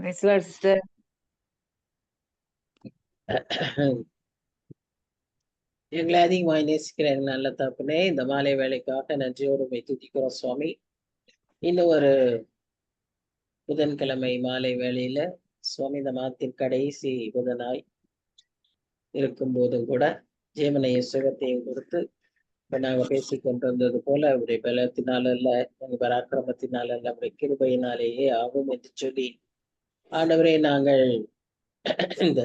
Price Lord sister. எங்களை அதிகமாக நேசிக்கிற எங்கள் நல்ல தகப்பனே, இந்த மாலை வேலைக்காக நன்றியோடு உம்மை துதிக்கிறோம் சுவாமி. இன்னும் ஒரு புதன்கிழமை மாலை வேளையில சுவாமி இந்த மாதத்தின் கடைசி புதனாய் இருக்கும் போதும் கூட ஜீவனையும் சுகத்தையும் கொடுத்து இப்ப நாங்க பேசிக் கொண்டு வந்தது போல அவருடைய பலத்தினால அல்ல, எங்க பராக்கிரமத்தினால அல்ல, அவருடைய கிருபையினாலேயே ஆகும் என்று சொல்லி ஆண்டவரே நாங்கள் இந்த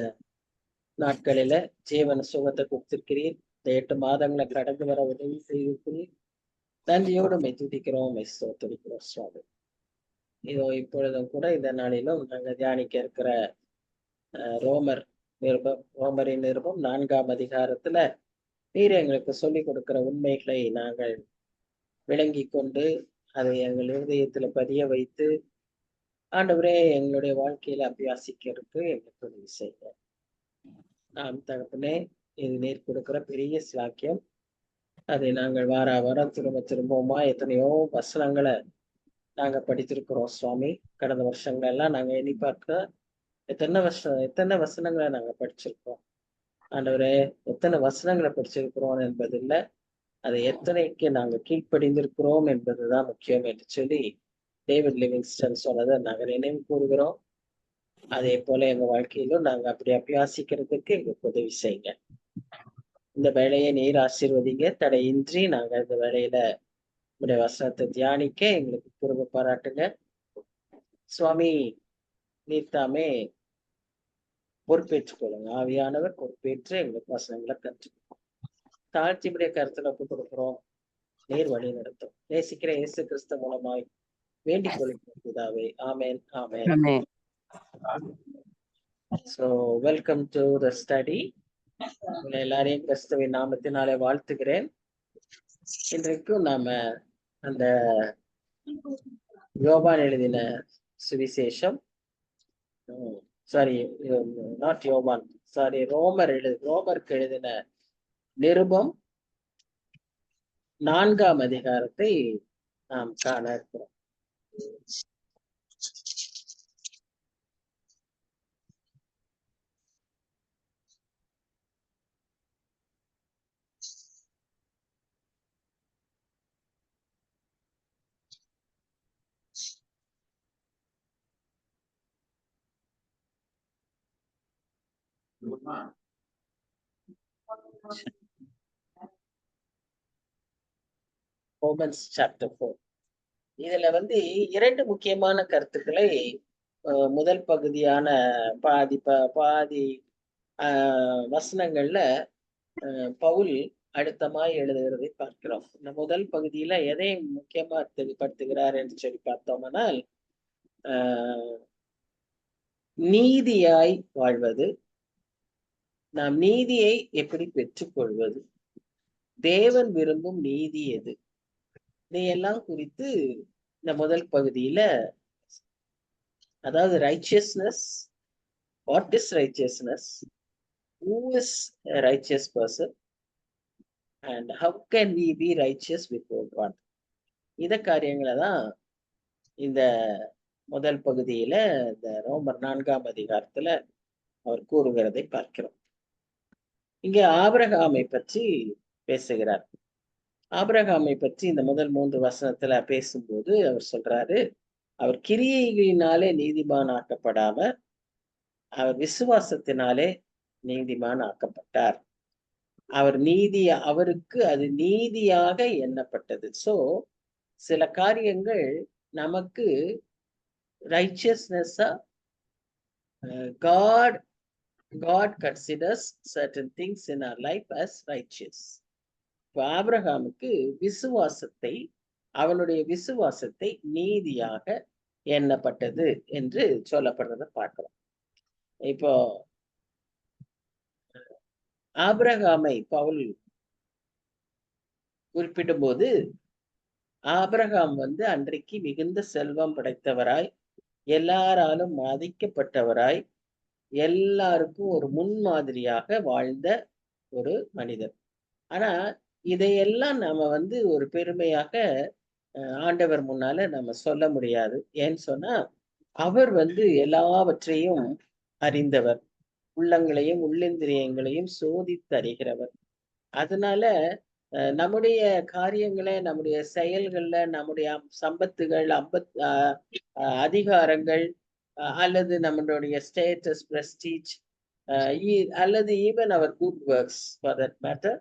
நாட்களில ஜீவன சுகத்தை கொடுத்திருக்கிறீர். இந்த 8 மாதங்களை கடந்து வர உதவி செய்திருக்கிறீர். நன்றியோடு உம்மை துதிக்கிறோம், உம்மை ஸ்தோத்திரிக்கிறோம் சுவாமி. இதோ இப்பொழுதும் கூட இந்த நாளிலும் நாங்கள் தியானிக்க இருக்கிற ரோமரின் நிருபம் 4ஆம் அதிகாரத்துல நீர் எங்களுக்கு சொல்லிக் கொடுக்கிற உண்மைகளை நாங்கள் விளங்கி கொண்டு அதை எங்கள் இருதயத்துல பதிய வைத்து ஆண்டவரே எங்களுடைய வாழ்க்கையில அபியாசிக்கிறதுக்கு எங்களுக்கு உதவி செய்ய நாம் தகப்பனே, இது நீர் கொடுக்கிற பெரிய சிலாக்கியம். அதை நாங்கள் வாரம் திரும்பவுமா எத்தனையோ வசனங்களை நாங்க படித்திருக்கிறோம் சுவாமி. கடந்த வருஷங்கள் எல்லாம் நாங்க எண்ணி பார்க்க எத்தனை வசனங்களை நாங்க படிச்சிருக்கோம். ஆண்டவரே, எத்தனை வசனங்களை படிச்சிருக்கிறோம் என்பது இல்லை, அதை எத்தனைக்கு நாங்க கீழ்ப்படிந்திருக்கிறோம் என்பதுதான் முக்கியம் என்று சொல்லி டேவிட் லிவிங்ஸ்டன் சொன்னதை நாங்க நினைவு கூறுகிறோம். அதே போல எங்க வாழ்க்கையிலும் நாங்க அப்படி அபியாசிக்கிறதுக்கு எங்களுக்கு உதவி செய்யுங்க. இந்த வேலையை நீர் ஆசீர்வதிங்க. தடையின்றி நாங்க இந்த வேலையில உடைய வசனத்தை தியானிக்க எங்களுக்கு கிருபை பாராட்டுங்க சுவாமி. நீர் தாமே பொறுப்பேற்றுக் கொள்ளுங்க. ஆவியானவர் பொறுப்பேற்று எங்களுக்கு வசனங்களை கற்று தாழ்ச்சியுடைய கருத்துல ஒப்புக் கொடுக்கிறோம். நீர் வழி நடத்தும். நேசிக்கிற இயேசு கிறிஸ்து மூலமாய் வேண்டிக் கொள்கிறோம் பிதாவே. ஆமென், ஆமென். ஆமென். So welcome to the study. உங்களை எல்லாரையும் கிறிஸ்துவின் நாமத்தினாலே வாழ்த்துகிறேன். இன்றைக்கும் நாம அந்த யோவான் எழுதின சுவிசேஷம், ரோமருக்கு எழுதின நிருபம் 4ஆம் அதிகாரத்தை நாம் காண இருக்கிறோம். Romans chapter 4. இதுல 2 முக்கியமான கருத்துக்களை முதல் பகுதியான பாதி வசனங்கள்ல பவுல் அடுத்தமாய் எழுதுகிறதை பார்க்கிறோம். இந்த முதல் பகுதியில எதை முக்கியமா தெளிவுபடுத்துகிறார் என்று சொல்லி பார்த்தோம்னால், நீதியாய் வாழ்வது, நாம் நீதியை எப்படி பெற்றுக்கொள்வது, தேவன் விரும்பும் நீதி எது, இதையெல்லாம் குறித்து இந்த முதல் பகுதியில, அதாவது righteousness, what is righteousness, who is a righteous person and how can we be righteous before God, இத காரியங்களை தான் இந்த முதல் பகுதியில இந்த ரோமர் 4ஆம் அதிகாரத்துல அவர் கூறுகிறதை பார்க்கிறோம். இங்க ஆபிரகாமை பற்றி பேசுகிறார். ஆபிரகாமை பற்றி இந்த முதல் 3 வசனத்துல பேசும்போது அவர் சொல்றாரு, அவர் கிரியைகளினாலே நீதிமான் ஆக்கப்படாம அவர் விசுவாசத்தினாலே நீதிமான் ஆக்கப்பட்டார். அவருக்கு அது நீதியாக எண்ணப்பட்டது. சோ சில காரியங்கள் நமக்கு ரைச்சியஸ்னஸா, God considers certain things in our life as righteous. ஆபிரகாமுக்கு அவனுடைய விசுவாசத்தை நீதியாக எண்ணப்பட்டது என்று சொல்லப்படுறதை பார்க்கிறோம். இப்போ ஆபிரகாமை பவுல் குறிப்பிடும் போது, ஆபிரகாம் அன்றைக்கு மிகுந்த செல்வம் படைத்தவராய், எல்லாராலும் மதிக்கப்பட்டவராய், எல்லாருக்கும் ஒரு முன்மாதிரியாக வாழ்ந்த ஒரு மனிதர். ஆனா இதையெல்லாம் நாம ஒரு பெருமையாக ஆண்டவர் முன்னால நம்ம சொல்ல முடியாது. ஏன்னு சொன்னா, அவர் எல்லாவற்றையும் அறிந்தவர், உள்ளங்களையும் உள்ளிந்திரியங்களையும் சோதித்து அறிகிறவர். அதனால நம்முடைய காரியங்களை, நம்முடைய செயல்கள்ல, நம்முடைய சம்பத்துகள், அதிகாரங்கள், அல்லது நம்மளுடைய ஸ்டேட்டஸ், பிரஸ்டீஜ், அல்லது even our good works for that matter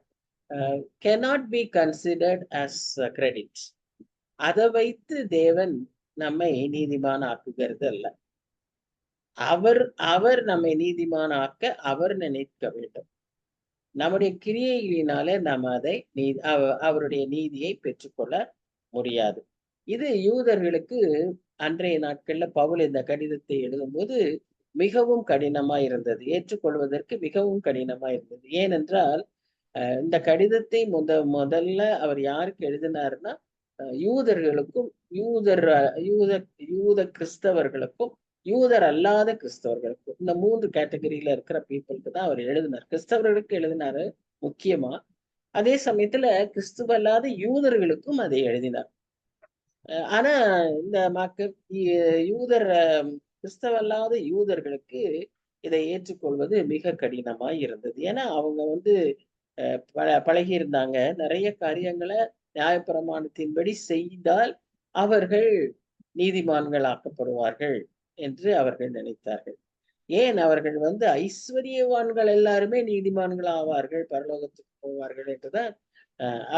cannot be considered as credit. அதை வைத்து தேவன் நம்மை நீதிமான் ஆக்குகிறது அல்ல. அவர் அவர் நம்மை நீதிமான் ஆக்க அவர் நினைக்க வேண்டும். நம்முடைய கிரியைகளினாலே நாம் அதை அவருடைய நீதியை பெற்றுக்கொள்ள முடியாது. இது யூதர்களுக்கு அன்றைய நாட்கள்ல பவுல் இந்த கடிதத்தை எழுதும்போது மிகவும் கடினமா இருந்தது, ஏற்றுக்கொள்வதற்கு மிகவும் கடினமா இருந்தது. ஏனென்றால் இந்த கடிதத்தை முதல்ல அவர் யாருக்கு எழுதினார்னா, யூதர்களுக்கும், யூத கிறிஸ்தவர்களுக்கும், யூதர் அல்லாத கிறிஸ்தவர்களுக்கும், இந்த 3 கேட்டகரியில இருக்கிற பீப்புளுக்கு தான் அவர் எழுதினார். கிறிஸ்தவர்களுக்கு எழுதினாரு முக்கியமா. அதே சமயத்துல கிறிஸ்துவ அல்லாத யூதர்களுக்கும் அதை எழுதினார். ஆனா இந்த யூதர் கிறிஸ்தவ அல்லாத யூதர்களுக்கு இதை ஏற்றுக்கொள்வது மிக கடினமாய் இருந்தது. ஏன்னா அவங்க பழகி இருந்தாங்க. நிறைய காரியங்களை நியாயப்பிரமாணத்தின்படி செய்தால் அவர்கள் நீதிமான்கள் ஆக்கப்படுவார்கள் என்று அவர்கள் நினைத்தார்கள். ஏன் அவர்கள் ஐஸ்வர்யவான்கள் எல்லாருமே நீதிமான்கள் ஆவார்கள், பரலோகத்துக்கு போவார்கள் என்றுதான்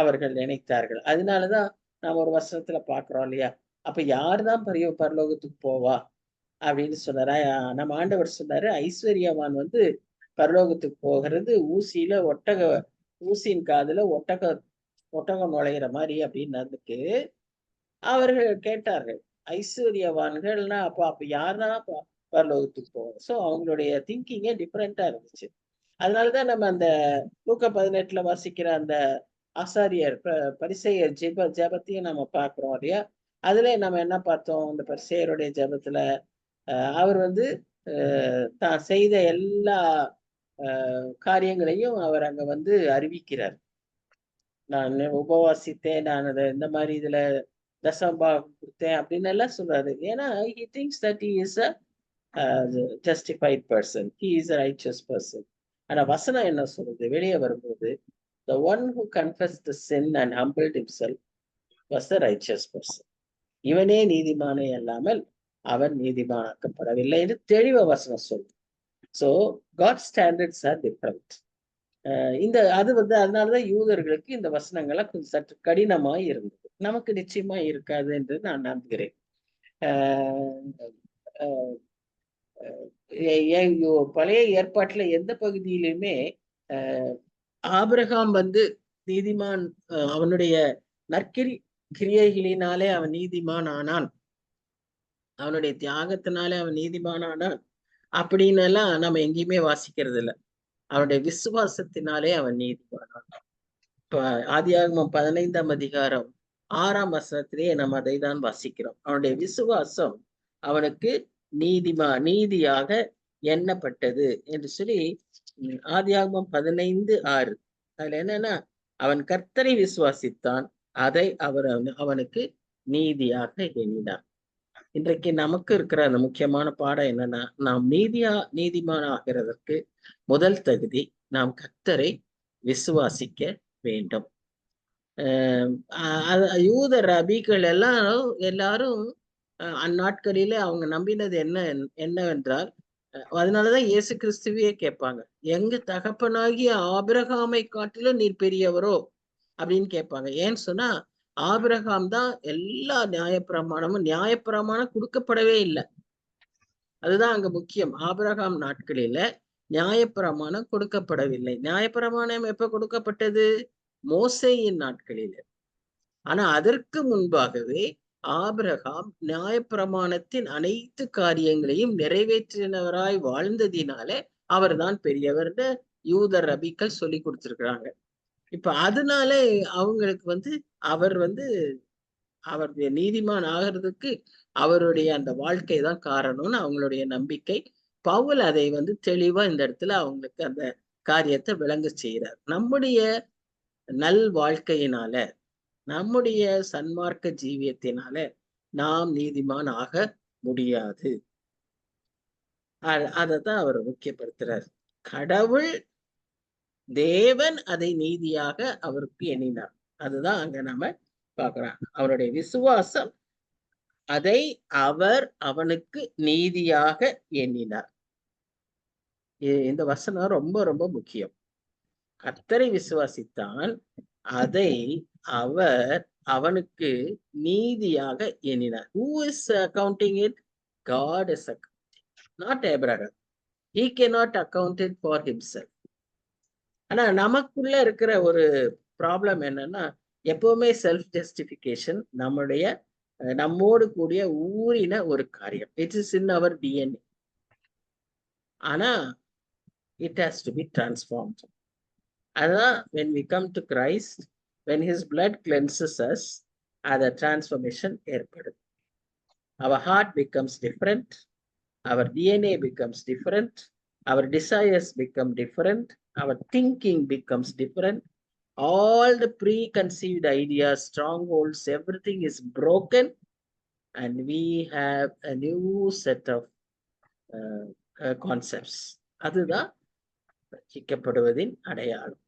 அவர்கள் நினைத்தார்கள். அதனாலதான் நாம் ஒரு வசனத்துல பாக்குறோம் இல்லையா, அப்ப யாருதான் பரலோகத்துக்கு போவா அப்படின்னு சொன்னாரா? நம்ம ஆண்டவர் சொன்னாரு, ஐஸ்வர்யவான் பரலோகத்துக்கு போகிறது ஊசியின் காதுல ஒட்டகம் நுழையிற மாதிரி அப்படின்னு அவர்கள் கேட்டார்கள். ஐஸ்வர்யவான்கள்னா அப்ப யாருன்னா பரலோகத்துக்கு போவோம். சோ அவங்களுடைய திங்கிங்கே டிஃப்ரெண்டா இருந்துச்சு. அதனாலதான் நம்ம அந்த லூக்கா 18 வாசிக்கிற அந்த ஆசாரியர் பரிசேயர் ஜெபத்தையும் நம்ம பார்க்கிறோம் இல்லையா? அதுல நம்ம என்ன பார்த்தோம்? அந்த பரிசேயருடைய ஜெபத்துல அவர் தான் செய்த எல்லா காரியங்களையும் அவர் அங்க அறிவிக்கிறார். நான் உபவாசித்தேன், நான் இந்த மாதிரி இதுல தசமபாகம் கொடுத்தேன் அப்படின்னு எல்லாம் சொல்றாரு. ஏன்னா he thinks that he is a justified person, he is a righteous person. ஆனா வசனம் என்ன சொல்றது? வெளியே வரும்போது the one who confessed the sin and humbled himself was the righteous person. இவனே நீதிமானே அல்லாமல் அவன் நீதிமானாக்கப்படவில்லை என்று தெளிவ வசனம் சொல்லுது. So God's standards are different. அதனாலதான் யூதர்களுக்கு இந்த வசனங்களை கொஞ்சம் சற்று கடினமாய் இருந்தது. நமக்கு நிச்சயமா இருக்காது என்று நான் நம்புகிறேன். பழைய ஏற்பாட்டுல எந்த பகுதியிலுமே ஆபிரகாம் நீதிமான், அவனுடைய கிரியைகளினாலே அவன் நீதிமான் ஆனான், அவனுடைய தியாகத்தினாலே அவன் நீதிமான் ஆனான் அப்படின்னு எல்லாம் நம்ம எங்கேயுமே வாசிக்கிறது இல்லை. அவனுடைய விசுவாசத்தினாலே அவன் நீதிமானான். இப்ப ஆதியாகமம் 15ஆம் அதிகாரம் 6ஆம் வசனத்திலேயே நம்ம அதை தான் வாசிக்கிறோம். அவனுடைய விசுவாசம் அவனுக்கு நீதியாக எண்ணப்பட்டது என்று சொல்லி ஆதியாகமம் 15:6. அதுல என்னன்னா, அவன் கர்த்தரை விசுவாசித்தான், அதை அவனுக்கு நீதியாக எண்ணினார். இன்றைக்கு நமக்கு இருக்கிற அந்த முக்கியமான பாடம் என்னன்னா, நாம் நீதிமான ஆகிறதற்கு முதல் தகுதி நாம் கர்த்தரை விசுவாசிக்க வேண்டும். யூத ரபிகள் எல்லாரும் அந்நாட்களிலே அவங்க நம்பினது என்னவென்றால், அதனாலதான் இயேசு கிறிஸ்துவையே கேட்பாங்க, எங்க தகப்பனாகிய ஆபிரகாமை காட்டிலும் நீர் பெரியவரோ அப்படின்னு கேட்பாங்க. ஏன்னு சொன்னா ஆபிரகாம் தான் எல்லா நியாயப்பிரமாணம் கொடுக்கப்படவே இல்லை. அதுதான் அங்க முக்கியம். ஆபிரகாம் நாட்களில நியாயப்பிரமாணம் கொடுக்கப்படவில்லை. நியாயப்பிரமாணம் எப்ப கொடுக்கப்பட்டது? மோசேயின் நாட்களில. ஆனா அதற்கு முன்பாகவே ஆபிரகாம் நியாயப்பிரமாணத்தின் அனைத்து காரியங்களையும் நிறைவேற்றினவராய் வாழ்ந்ததினாலே அவர்தான் பெரியவர்னு யூத ரபிக்கள் சொல்லி கொடுத்திருக்கிறாங்க. இப்ப அதனால அவங்களுக்கு அவருடைய நீதிமான் ஆகிறதுக்கு அவருடைய அந்த வாழ்க்கை தான் காரணம்னு அவங்களுடைய நம்பிக்கை. பவுல் அதை தெளிவா இந்த இடத்துல அவங்களுக்கு அந்த காரியத்தை விளங்க செய்கிறார். நம்முடைய நல் வாழ்க்கையினால, நம்முடைய சன்மார்க்க ஜீவியத்தினால நாம் நீதிமான் ஆக முடியாது. அதத்தான் அவர் முக்கியப்படுத்துறார். கடவுள் தேவன் அதை நீதியாக அவருக்கு எண்ணினார். அதுதான் அங்க நம்ம பார்க்கிறோம். அவருடைய விசுவாசம் அதை அவர் அவனுக்கு நீதியாக எண்ணினார். இந்த வசனம் ரொம்ப ரொம்ப முக்கியம். கர்த்தரை விசுவாசித்தான், அதை அவர் அவனுக்கு நீதியாக எண்ணினார். Who is accounting it? God is accounting, not Abraham. He cannot account it for himself. ஆனா நமக்குள்ள இருக்கிற ஒரு ப்ராப்ளம் என்னன்னா, எப்பவுமே செல்ஃப் ஜஸ்டிபிகேஷன் நம்மோடு கூடிய ஊறின ஒரு காரியம். It is in our DNA. ஆனா it has to be transformed. அதான் when we come to Christ, when his blood cleanses us, அந்த transformation ஏற்படுது. Our heart becomes different, our DNA becomes different, our desires become different, our thinking becomes different. All the preconceived ideas, strongholds, everything is broken, and we have a new set of concepts. அதுதான் ரட்சிக்கப்படுவதின் அடையாளம்.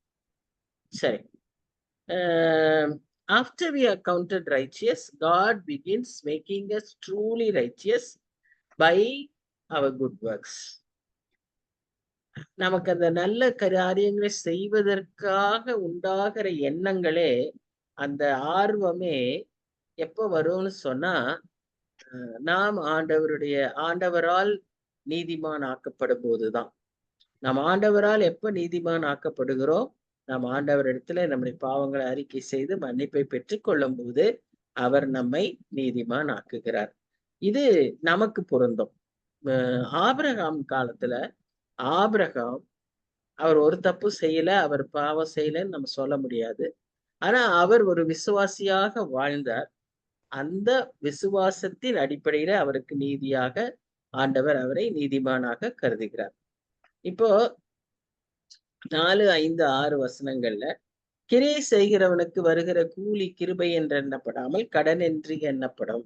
சரி, after we are counted righteous, God begins making us truly righteous by our good works. நமக்கு அந்த நல்ல காரியங்களை செய்வதற்காக உண்டாகிற எண்ணங்களே, அந்த ஆர்வமே எப்ப வரும்னு சொன்னா, நாம் ஆண்டவரால் நீதிமான் ஆக்கப்படும் போதுதான். நாம் ஆண்டவரால் எப்ப நீதிமான் ஆக்கப்படுகிறோம்? நாம் ஆண்டவர் இடத்துல நம்முடைய பாவங்களை அறிக்கை செய்து மன்னிப்பை பெற்றுக் கொள்ளும் போது அவர் நம்மை நீதிமான் ஆக்குகிறார். இது நமக்கு பொருந்தும். ஆபிரகாம் காலத்துல அவர் ஒரு தப்பு செய்யல, அவர் பாவம் செய்யலன்னு நம்ம சொல்ல முடியாது. ஆனா அவர் ஒரு விசுவாசியாக வாழ்ந்தார். அந்த விசுவாசத்தின் அடிப்படையில அவருக்கு நீதியாக ஆண்டவர் அவரை நீதிமானாக கருதுகிறார். இப்போ 4, 5, 6 வசனங்கள்ல கிரியை செய்கிறவனுக்கு வருகிற கூலி கிருபை என்று எண்ணப்படாமல் கடன் என்று எண்ணப்படும்.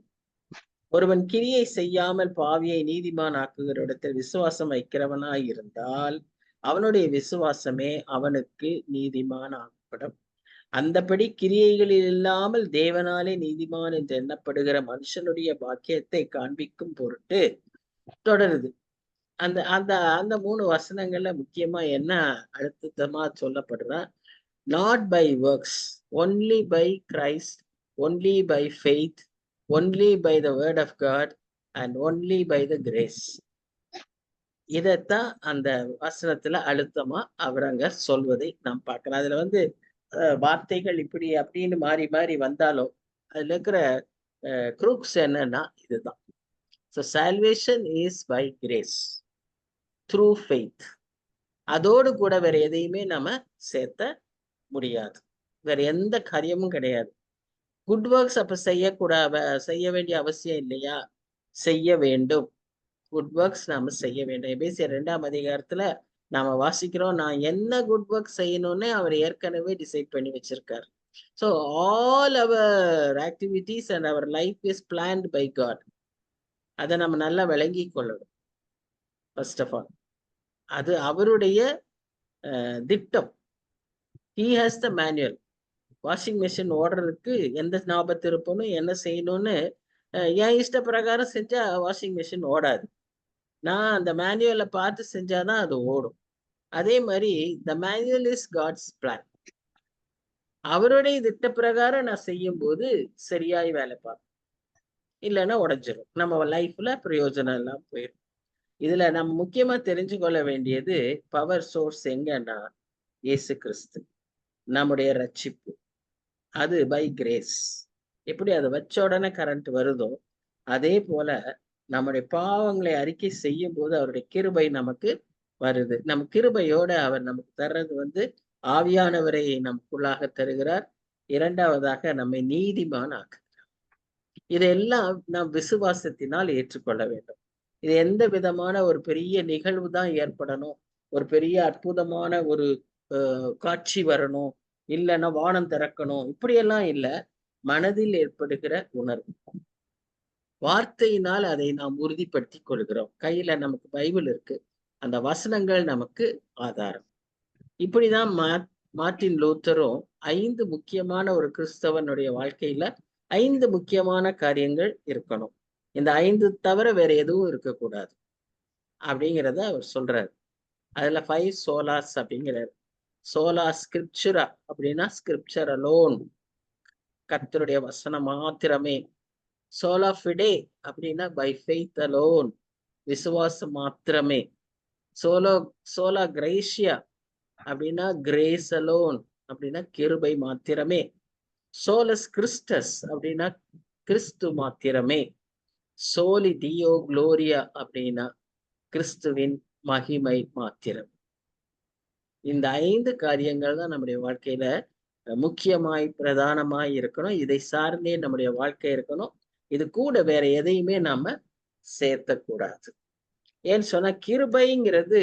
ஒருவன் கிரியை செய்யாமல் பாவியை நீதிமான் ஆக்குகிற இடத்தில் விசுவாசம் வைக்கிறவனாய் இருந்தால் அவனுடைய விசுவாசமே அவனுக்கு நீதிமான் ஆக்கப்படும். அந்தபடி கிரியைகளில் இல்லாமல் தேவனாலே நீதிமான் என்று எண்ணப்படுகிற மனுஷனுடைய பாக்கியத்தை காண்பிக்கும் பொருட்டு தொடருது. அந்த அந்த அந்த 3 வசனங்கள்ல முக்கியமா என்ன அழுத்தமா சொல்லப்படுறா, not by works, only by Christ, only by faith, only by the word of God, and only by the grace. இதத்தான் அந்த வசனத்துல அழுத்தமா அவர் அங்க சொல்வதை நாம் பார்க்கலாம். அதுல வார்த்தைகள் இப்படி அப்படின்னு மாறி மாறி வந்தாலும் அதுல இருக்கிற குரூக்ஸ் என்னன்னா இதுதான். So salvation is by grace, through faith. அதோடு கூட வேற எதையுமே நம்ம சேர்த்த முடியாது. வேற எந்த காரியமும் கிடையாது. குட் ஒர்க்ஸ் அப்ப செய்ய வேண்டிய அவசியம் இல்லையா? செய்ய வேண்டும். குட் ஒர்க்ஸ் நாம செய்ய வேண்டும். எபேசியர் 2ஆம் அதிகாரத்துல நாம வாசிக்கிறோம், நான் என்ன குட் ஒர்க் செய்யணும்னு அவர் ஏற்கனவே டிசைட் பண்ணி வச்சிருக்காரு. So all our activities and our life is planned by God. அதை நம்ம நல்லா விளங்கி கொள்ளணும். ஃபர்ஸ்ட் ஆஃப் ஆல் அது அவருடைய திட்டம். He has the manual. Washing machine ஓடுறதுக்கு எந்த ஞாபகத்து இருப்பணும், என்ன செய்யணும்னு என் இஷ்ட பிரகாரம் செஞ்சா வாஷிங் மிஷின் ஓடாது. நான் அந்த மேனுவலை பார்த்து செஞ்சாதான் அது ஓடும். அதே மாதிரி the manual is God's plan. அவருடைய திட்ட பிரகாரம் நான் செய்யும் போது சரியாய் வேலை பார்ப்போம், இல்லைன்னா உடைஞ்சிரும். நம்ம லைஃப்ல பிரயோஜனம் எல்லாம் போயிடும். இதுல நம்ம முக்கியமா தெரிஞ்சு கொள்ள வேண்டியது பவர் சோர்ஸ் எங்கன்னா இயேசு கிறிஸ்து, நம்முடைய ரட்சிப்பு. அது பை கிரேஸ். எப்படி அதை வச்ச உடனே கரண்ட் வருதோ அதே போல நம்முடைய பாவங்களை அறிக்கை செய்யும் போது அவருடைய கிருபை நமக்கு வருது. நம்ம கிருபையோட அவர் நமக்கு தர்றது ஆவியானவரை நமக்குள்ளாக தருகிறார். இரண்டாவதாக நம்மை நீதிமான் ஆக்குகிறார். இதெல்லாம் நாம் விசுவாசத்தினால் ஏற்றுக்கொள்ள வேண்டும். இது எந்த விதமான ஒரு பெரிய நிகழ்வு தான் ஏற்படணும், ஒரு பெரிய அற்புதமான ஒரு காட்சி வரணும், இல்லைன்னா வானம் திறக்கணும், இப்படியெல்லாம் இல்லை. மனதில் ஏற்படுகிற உணர்வு. வார்த்தையினால் அதை நாம் உறுதிப்படுத்தி கொள்கிறோம். கையில நமக்கு பைபிள் இருக்கு. அந்த வசனங்கள் நமக்கு ஆதாரம். இப்படிதான் மார்ட்டின் லூத்தரும் 5 முக்கியமான ஒரு கிறிஸ்தவனுடைய வாழ்க்கையில 5 முக்கியமான காரியங்கள் இருக்கணும். இந்த 5 தவிர வேற எதுவும் இருக்கக்கூடாது அப்படிங்கிறத அவர் சொல்றாரு. அதுல 5 சோலாஸ் அப்படிங்கிறாரு. சோலா ஸ்கிரிப்சுரா அப்படின்னா ஸ்கிரிப்சர் அலோன், கர்த்தருடைய வசனம் மாத்திரமே. சோலா ஃபிடே அப்படின்னா பை ஃபெய்த் அலோன், விசுவாசம் மாத்திரமே. சோலா கிரேஷியா அப்படின்னா கிரேஸ் அலோன் அப்படின்னா கிருபை மாத்திரமே. சோலஸ் கிறிஸ்டஸ் அப்படின்னா கிறிஸ்து மாத்திரமே. சோலி டியோ குளோரியா அப்படின்னா கிறிஸ்துவின் மகிமை மாத்திரம். இந்த 5 காரியங்கள் தான் நம்முடைய வாழ்க்கையில முக்கியமாய் பிரதானமாய் இருக்கணும். இதை சார்ந்தே நம்முடைய வாழ்க்கை இருக்கணும். இது கூட வேற எதையுமே நாம சேர்த்தக்கூடாது. ஏன்னு சொன்னா கிருபைங்கிறது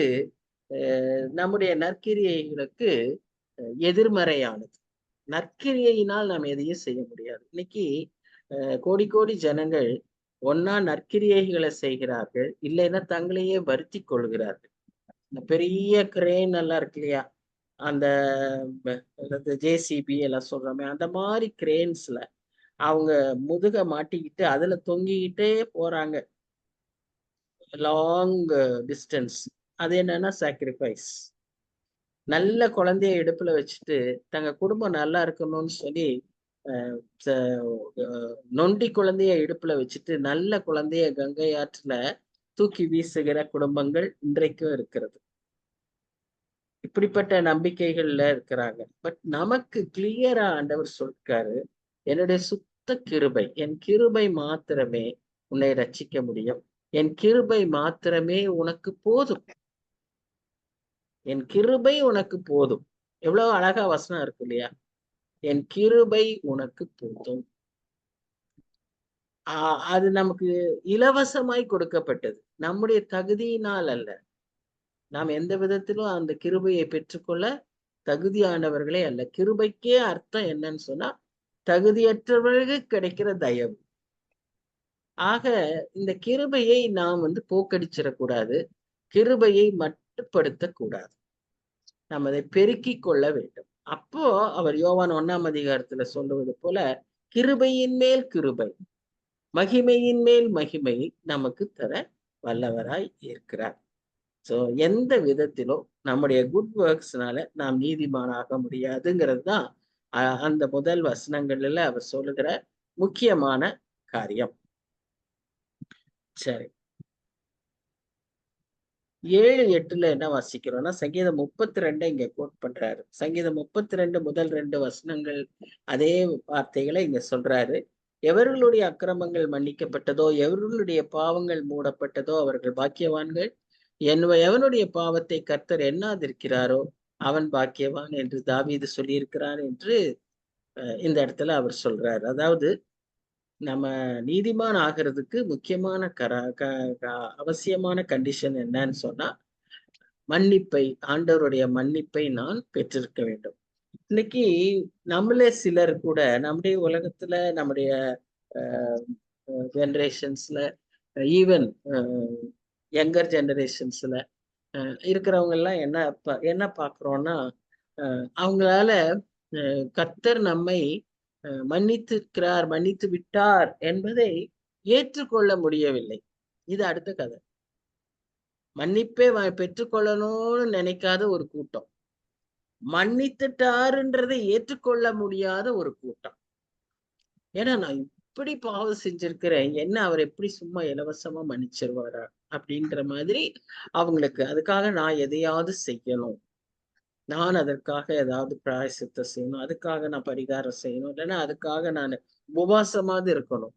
நம்முடைய நற்கிரியைகளுக்கு எதிர்மறையானது. நற்கிரியையினால் நாம் எதையும் செய்ய முடியாது. இன்னைக்கு கோடி கோடி ஜனங்கள் ஒன்னா நற்கிரியைகளை செய்கிறார்கள், இல்லைன்னா தங்களையே வருத்தி கொள்கிறார்கள். பெரிய கிரேன் எல்லாம் இருக்கு இல்லையா, அந்த ஜேசிபி எல்லாம் சொல்றோமே, அந்த மாதிரி கிரேன்ஸ்ல அவங்க முதுக மாட்டிக்கிட்டு அதுல தொங்கிக்கிட்டே போறாங்க லாங் டிஸ்டன்ஸ். அது என்னன்னா சாக்ரிஃபைஸ். நல்ல குழந்தைய இடுப்புல வச்சுட்டு தங்க குடும்பம் நல்லா இருக்கணும்னு சொல்லி நொண்டி குழந்தைய இடுப்புல வச்சுட்டு நல்ல குழந்தைய கங்கை ஆற்றுல தூக்கி வீசுகிற குடும்பங்கள் இன்றைக்கும் இருக்கிறது. இப்படிப்பட்ட நம்பிக்கைகள்ல இருக்கிறாங்க. பட் நமக்கு கிளியரா ஆண்டவர் சொல்லிருக்காரு, என்னுடைய சுத்த கிருபை, என் கிருபை மாத்திரமே உன்னை ரட்சிக்க முடியும். என் கிருபை மாத்திரமே உனக்கு போதும். என் கிருபை உனக்கு போதும். எவ்வளவு அழகா வசனம் இருக்கு இல்லையா? என் கிருபை உனக்கு போதும். அது நமக்கு இலவசமாய் கொடுக்கப்பட்டது, நம்முடைய தகுதியினால் அல்ல. நாம் எந்த விதத்திலும் அந்த கிருபையை பெற்றுக்கொள்ள தகுதியானவர்களே அல்ல. கிருபைக்கே அர்த்தம் என்னன்னு சொன்னா தகுதியற்றவர்களுக்கு கிடைக்கிற தயவு. ஆக இந்த கிருபையை நாம் போக்கடிச்சிடக்கூடாது, கிருபையை மட்டுப்படுத்த கூடாது. நாம் அதை பெருக்கிக் கொள்ள வேண்டும். அப்போ அவர் யோவான் 1ஆம் அதிகாரத்துல சொல்லுவது போல கிருபையின் மேல் கிருபை, மகிமையின் மேல் மகிமை நமக்கு தர வல்லவராய் இருக்கிறார். சோ எந்த விதத்திலும் நம்முடைய குட் ஒர்க்ஸ்னால நாம் நீதிமானாக முடியாதுங்கிறது தான் அந்த முதல் வசனங்கள்ல அவர் சொல்லுகிற முக்கியமான காரியம். சரி, 7-8 என்ன வாசிக்கிறோம்னா சங்கீதம் 32 இங்க கோட் பண்றாரு. சங்கீதம் 32 முதல் 2 வசனங்கள் அதே வார்த்தைகளை இங்க சொல்றாரு. எவர்களுடைய அக்கிரமங்கள் மன்னிக்கப்பட்டதோ, எவர்களுடைய பாவங்கள் மூடப்பட்டதோ அவர்கள் பாக்கியவான்கள். எவனுடைய பாவத்தை கர்த்தர் எண்ணாதிருக்கிறாரோ அவன் பாக்கியவான் என்று தாவீது சொல்லியிருக்கிறார் என்று இந்த இடத்துல அவர் சொல்றாரு. அதாவது நம்ம நீதிமான் ஆகிறதுக்கு முக்கியமான அவசியமான கண்டிஷன் என்னன்னு சொன்னா மன்னிப்பை, ஆண்டவருடைய மன்னிப்பை நான் பெற்றிருக்க வேண்டும். இன்னைக்கு நம்மளே சிலர் கூட நம்முடைய உலகத்துல நம்முடைய ஜெனரேஷன்ஸ்ல ஈவன் யங்கர் ஜெனரேஷன்ஸ்ல இருக்கிறவங்க எல்லாம் என்ன பாக்குறோம்னா அவங்களால கர்த்தர் நம்மை மன்னித்திருக்கிறார், மன்னித்து விட்டார் என்பதை ஏற்றுக்கொள்ள முடியவில்லை. இது அடுத்த கதை. மன்னிப்பே பெற்றுக்கொள்ளணும்னு நினைக்காத ஒரு கூட்டம், மன்னித்துட்டாருன்றதை ஏற்றுக்கொள்ள முடியாத ஒரு கூட்டம். ஏன்னா நான் இப்படி பாவம் செஞ்சிருக்கிறேன், என்ன அவர் எப்படி சும்மா இலவசமா மன்னிச்சிருவாரா அப்படின்ற மாதிரி அவங்களுக்கு அதுக்காக நான் எதையாவது செய்யணும், நான் அதற்காக ஏதாவது பிராயசித்தம் செய்யணும், அதுக்காக நான் பரிகாரம் செய்யணும், இல்லைன்னா அதுக்காக நான் உபவாசமாவது இருக்கணும்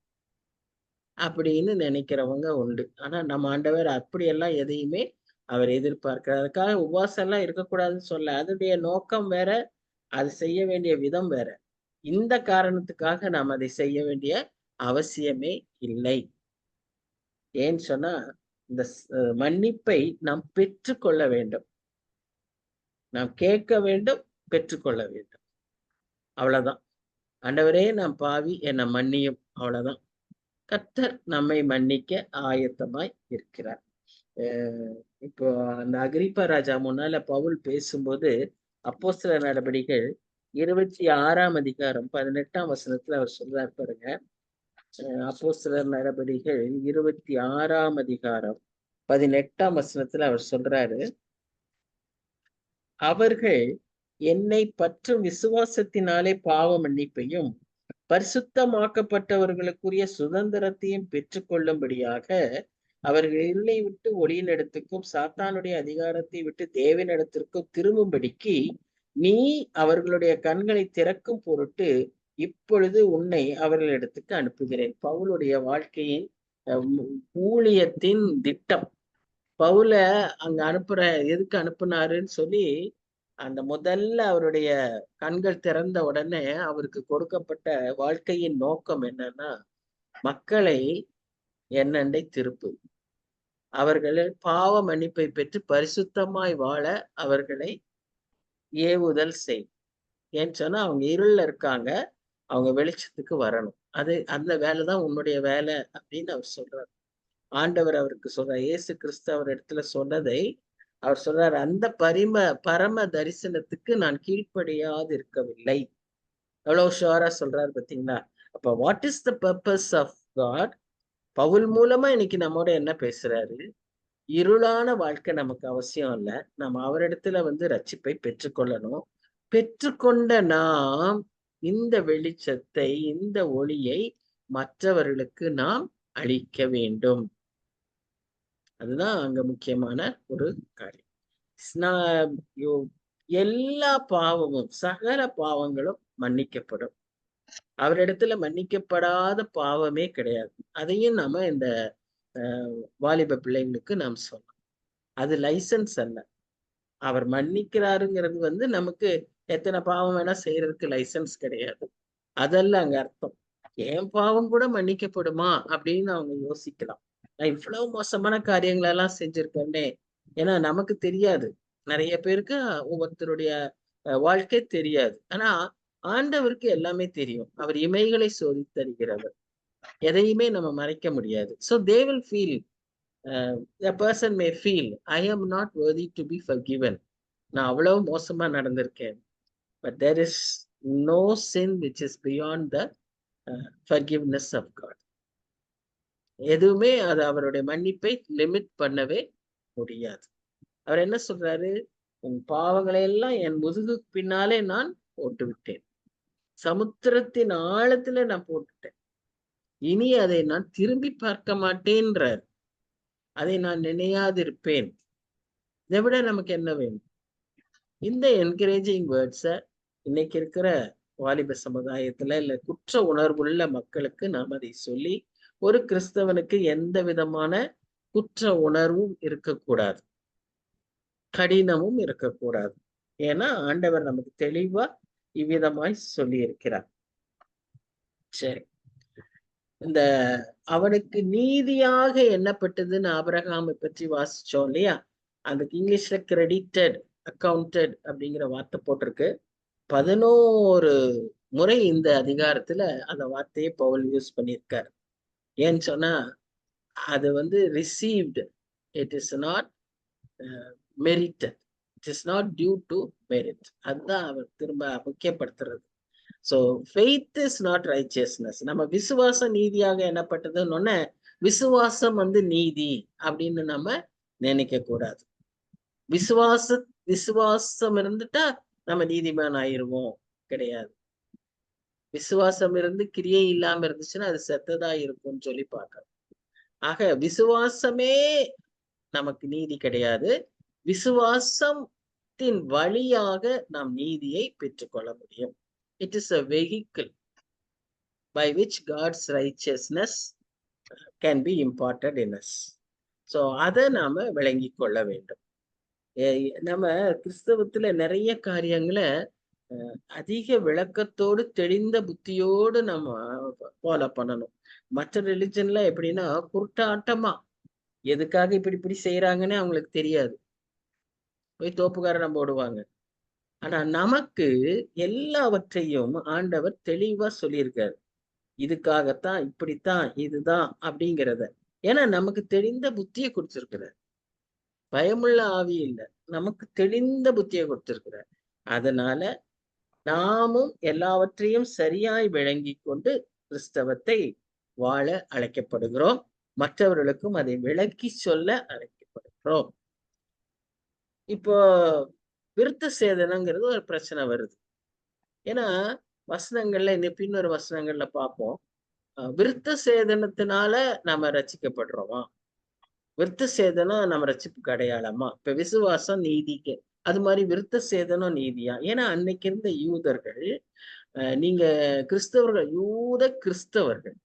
அப்படின்னு நினைக்கிறவங்க உண்டு. ஆனா நம்ம ஆண்டவர் அப்படியெல்லாம் எதையுமே அவர் எதிர்பார்க்கிறார். அதுக்காக உபவாசம் எல்லாம் இருக்கக்கூடாதுன்னு சொல்ல, அதனுடைய நோக்கம் வேற, அது செய்ய வேண்டிய விதம் வேற. இந்த காரணத்துக்காக நாம் அதை செய்ய வேண்டிய அவசியமே இல்லை. ஏன்னு சொன்னா இந்த மன்னிப்பை நாம் பெற்றுக்கொள்ள வேண்டும், நாம் கேட்க வேண்டும், பெற்றுக்கொள்ள வேண்டும். அவ்வளவுதான். ஆண்டவரே நான் பாவி, என்னை மன்னியும், அவ்வளவுதான். கர்த்தர் நம்மை மன்னிக்க ஆயத்தமாய் இருக்கிறார். இப்போ அந்த அகிரிப்பா ராஜா முன்னால பவுல் பேசும்போது அப்போஸ்தலர் நடபடிகள் 26ஆம் அதிகாரம் 18ஆம் வசனத்துல அவர் சொல்றார் பாருங்க. அப்போஸ்தலர் நடபடிகள் 26ஆம் அதிகாரம் 18ஆம் வசனத்துல அவர் சொல்றாரு, அவர்கள் என்னை பற்றும் விசுவாசத்தினாலே பாவ மன்னிப்பையும் பரிசுத்தமாக்கப்பட்டவர்களுக்குரிய சுதந்திரத்தையும் பெற்றுக்கொள்ளும்படியாக அவர்கள் இருளை விட்டு ஒளியினிடத்துக்கும் சாத்தானுடைய அதிகாரத்தை விட்டு தேவனிடத்திற்கும் திரும்பும்படிக்கு நீ அவர்களுடைய கண்களை திறக்கும் பொருட்டு இப்பொழுது உன்னை அவர்களிடத்துக்கு அனுப்புகிறேன். பவுலுடைய வாழ்க்கையின் ஊழியத்தின் திட்டம். பவுல அங்க எதுக்கு அனுப்புனாருன்னு சொல்லி அந்த முதல்ல அவருடைய கண்கள் திறந்த உடனே அவருக்கு கொடுக்கப்பட்ட வாழ்க்கையின் நோக்கம் என்னன்னா, மக்களை என்னண்டை திருப்பு, அவர்கள் பாவ மன்னிப்பை பெற்று பரிசுத்தமாய் வாழ அவர்களை ஏவுதல் செய். ஏன்னு சொன்னா அவங்க இருள்ல இருக்காங்க, அவங்க வெளிச்சத்துக்கு வரணும். அந்த வேலைதான் உன்னுடைய வேலை அப்படின்னு அவர் சொல்றார். ஆண்டவர் அவருக்கு சொல்றார். இயேசு கிறிஸ்து அவர் இடத்துல சொன்னதை அவர் சொல்றார், அந்த பரம தரிசனத்துக்கு நான் கீழ்ப்படியாது இருக்கவில்லை. எவ்வளவு ஷுவரா சொல்றாரு பாத்தீங்களா? அப்ப what is the purpose of God? Paul மூலமா இன்னைக்கு நம்மோட என்ன பேசுறாரு? இருளான வாழ்க்கை நமக்கு அவசியம் இல்ல. நம்ம அவரிடத்துல ரட்சிப்பை பெற்றுக்கொள்ளணும். பெற்றுக்கொண்ட நாம் இந்த வெளிச்சத்தை, இந்த ஒளியை மற்றவர்களுக்கு நாம் அளிக்க வேண்டும். அதுதான் அங்க முக்கியமான ஒரு காரியம். எல்லா பாவமும், சகல பாவங்களும் மன்னிக்கப்படும். அவரிடத்துல மன்னிக்கப்படாத பாவமே கிடையாது. அதையும் நாம இந்த வாலிப பிள்ளைங்களுக்கு நாம் சொல்லணும். அது லைசன்ஸ் அல்ல. அவர் மன்னிக்கிறாருங்கிறது நமக்கு எத்தனை பாவம் வேணா செய்யறதுக்கு லைசன்ஸ் கிடையாது. அதல்ல அங்க அர்த்தம். என் பாவம் கூட மன்னிக்கப்படுமா அப்படின்னு அவங்க யோசிக்கலாம். நான் இவ்வளவு மோசமான காரியங்கள் எல்லாம் செஞ்சிருக்கேன்னே. ஏன்னா நமக்கு தெரியாது. நிறைய பேருக்கு ஒவ்வொருத்தருடைய வாழ்க்கை தெரியாது. ஆனா ஆண்டவருக்கு எல்லாமே தெரியும். அவர் இமைகளை சோதித்தருகிறவர். எதையுமே நம்ம மறைக்க முடியாது. So they will feel, a person may feel, I am not worthy to be forgiven. நான் அவ்வளவு மோசமா நடந்திருக்கேன். But there is no sin which is beyond the forgiveness of God. எதுவுமே அது அவருடைய மன்னிப்பை லிமிட் பண்ணவே முடியாது. அவர் என்ன சொல்றாரு? உன் பாவங்களை எல்லாம் என் முதுகு பின்னாலே நான் போட்டு விட்டேன். சமுத்திரத்தின் ஆழத்துல நான் போட்டுட்டேன். இனி அதை நான் திரும்பி பார்க்க மாட்டேன்றார். அதை நான் நினையாதிருப்பேன். இதை விட நமக்கு என்ன வேணும்? இந்த என்கரேஜிங் வேர்ட்ஸ இன்னைக்கு இருக்கிற வாலிப சமுதாயத்துல இல்ல குற்ற உணர்வுள்ள மக்களுக்கு நாம் அதை சொல்லி, ஒரு கிறிஸ்தவனுக்கு எந்த விதமான குற்ற உணர்வும் இருக்கக்கூடாது, கடினமும் இருக்கக்கூடாது. ஏன்னா ஆண்டவர் நமக்கு தெளிவா இவ்விதமாய் சொல்லி இருக்கிறார். சரி, இந்த அவனுக்கு நீதியாக எண்ணப்பட்டதுன்னு ஆபிரகாமை பற்றி வாசிச்சோம் இல்லையா? அதுக்கு இங்கிலீஷ்ல கிரெடிட்டட், அக்கவுண்டட் அப்படிங்கிற வார்த்தை போட்டிருக்கு. 11 முறை இந்த அதிகாரத்துல அந்த வார்த்தையை பவுல் யூஸ் பண்ணியிருக்காரு. ஏன்னு சொன்னா அது received, it is not merited, it is not due to merit. அதுதான் அவர் திரும்ப முக்கியப்படுத்துறது. So faith is not righteousness. நம்ம விசுவாசம் நீதியாக எண்ணப்பட்டதுன்னு விசுவாசம் நீதி அப்படின்னு நம்ம நினைக்க கூடாது. விசுவாசம் இருந்துட்டா நம்ம நீதிமான் ஆயிருவோம், கிடையாது. விசுவாசம் இருந்து கிரியை இல்லாம இருந்துச்சுன்னா அது செத்ததா இருக்கும்னு சொல்லி பார்க்கணும். ஆக விசுவாசமே நமக்கு நீதி கிடையாது. விசுவாசத்தின் வழியாக நாம் நீதியை பெற்றுக்கொள்ள முடியும். It is a vehicle by which God's righteousness can be imparted in us. So அதை நாம விளங்கி கொள்ள வேண்டும். நம்ம கிறிஸ்தவத்துல நிறைய காரியங்களை அதிக விளக்கத்தோடு தெளிந்த புத்தியோடு நம்ம ஃபாலோ பண்ணணும். மற்ற ரிலிஜன்ல எப்படின்னா குருட்டாட்டமா எதுக்காக இப்படி செய்யறாங்கன்னு அவங்களுக்கு தெரியாது, போய் தோப்புக்காரனை போடுவாங்க. ஆனா நமக்கு எல்லாவற்றையும் ஆண்டவர் தெளிவா சொல்லியிருக்காரு. இதுக்காகத்தான், இப்படித்தான், இதுதான் அப்படிங்கிறத. ஏன்னா நமக்கு தெரிந்த புத்தியை கொடுத்திருக்கிறார். பயமுள்ள ஆவி இல்ல, நமக்கு தெளிந்த புத்தியை கொடுத்திருக்கிறார். அதனால நாமும் எல்லாவற்றையும் சரியாய் விளங்கிக் கொண்டு கிறிஸ்தவத்தை வாழ அழைக்கப்படுகிறோம். மற்றவர்களுக்கும் அதை விளக்கி சொல்ல அழைக்கப்படுகிறோம். இப்போ விருத்த சேதனங்கிறது ஒரு பிரச்சனை வருது. ஏன்னா வசனங்கள்ல இந்த பின்னொரு வசனங்கள்ல பார்ப்போம். விருத்த சேதனத்தினால நாம ரட்சிக்கப்படுறோமா? விருத்த சேதனம் நம்ம ரட்சிப்புக்கு அடையாளமா? இப்ப விசுவாசம் நீதிக்கு அது மாதிரி விருத்த சேதனம் நீதியா? ஏன்னா அன்னைக்கு இருந்த யூதர்கள், நீங்க கிறிஸ்தவர்கள், கிறிஸ்தவர்கள்,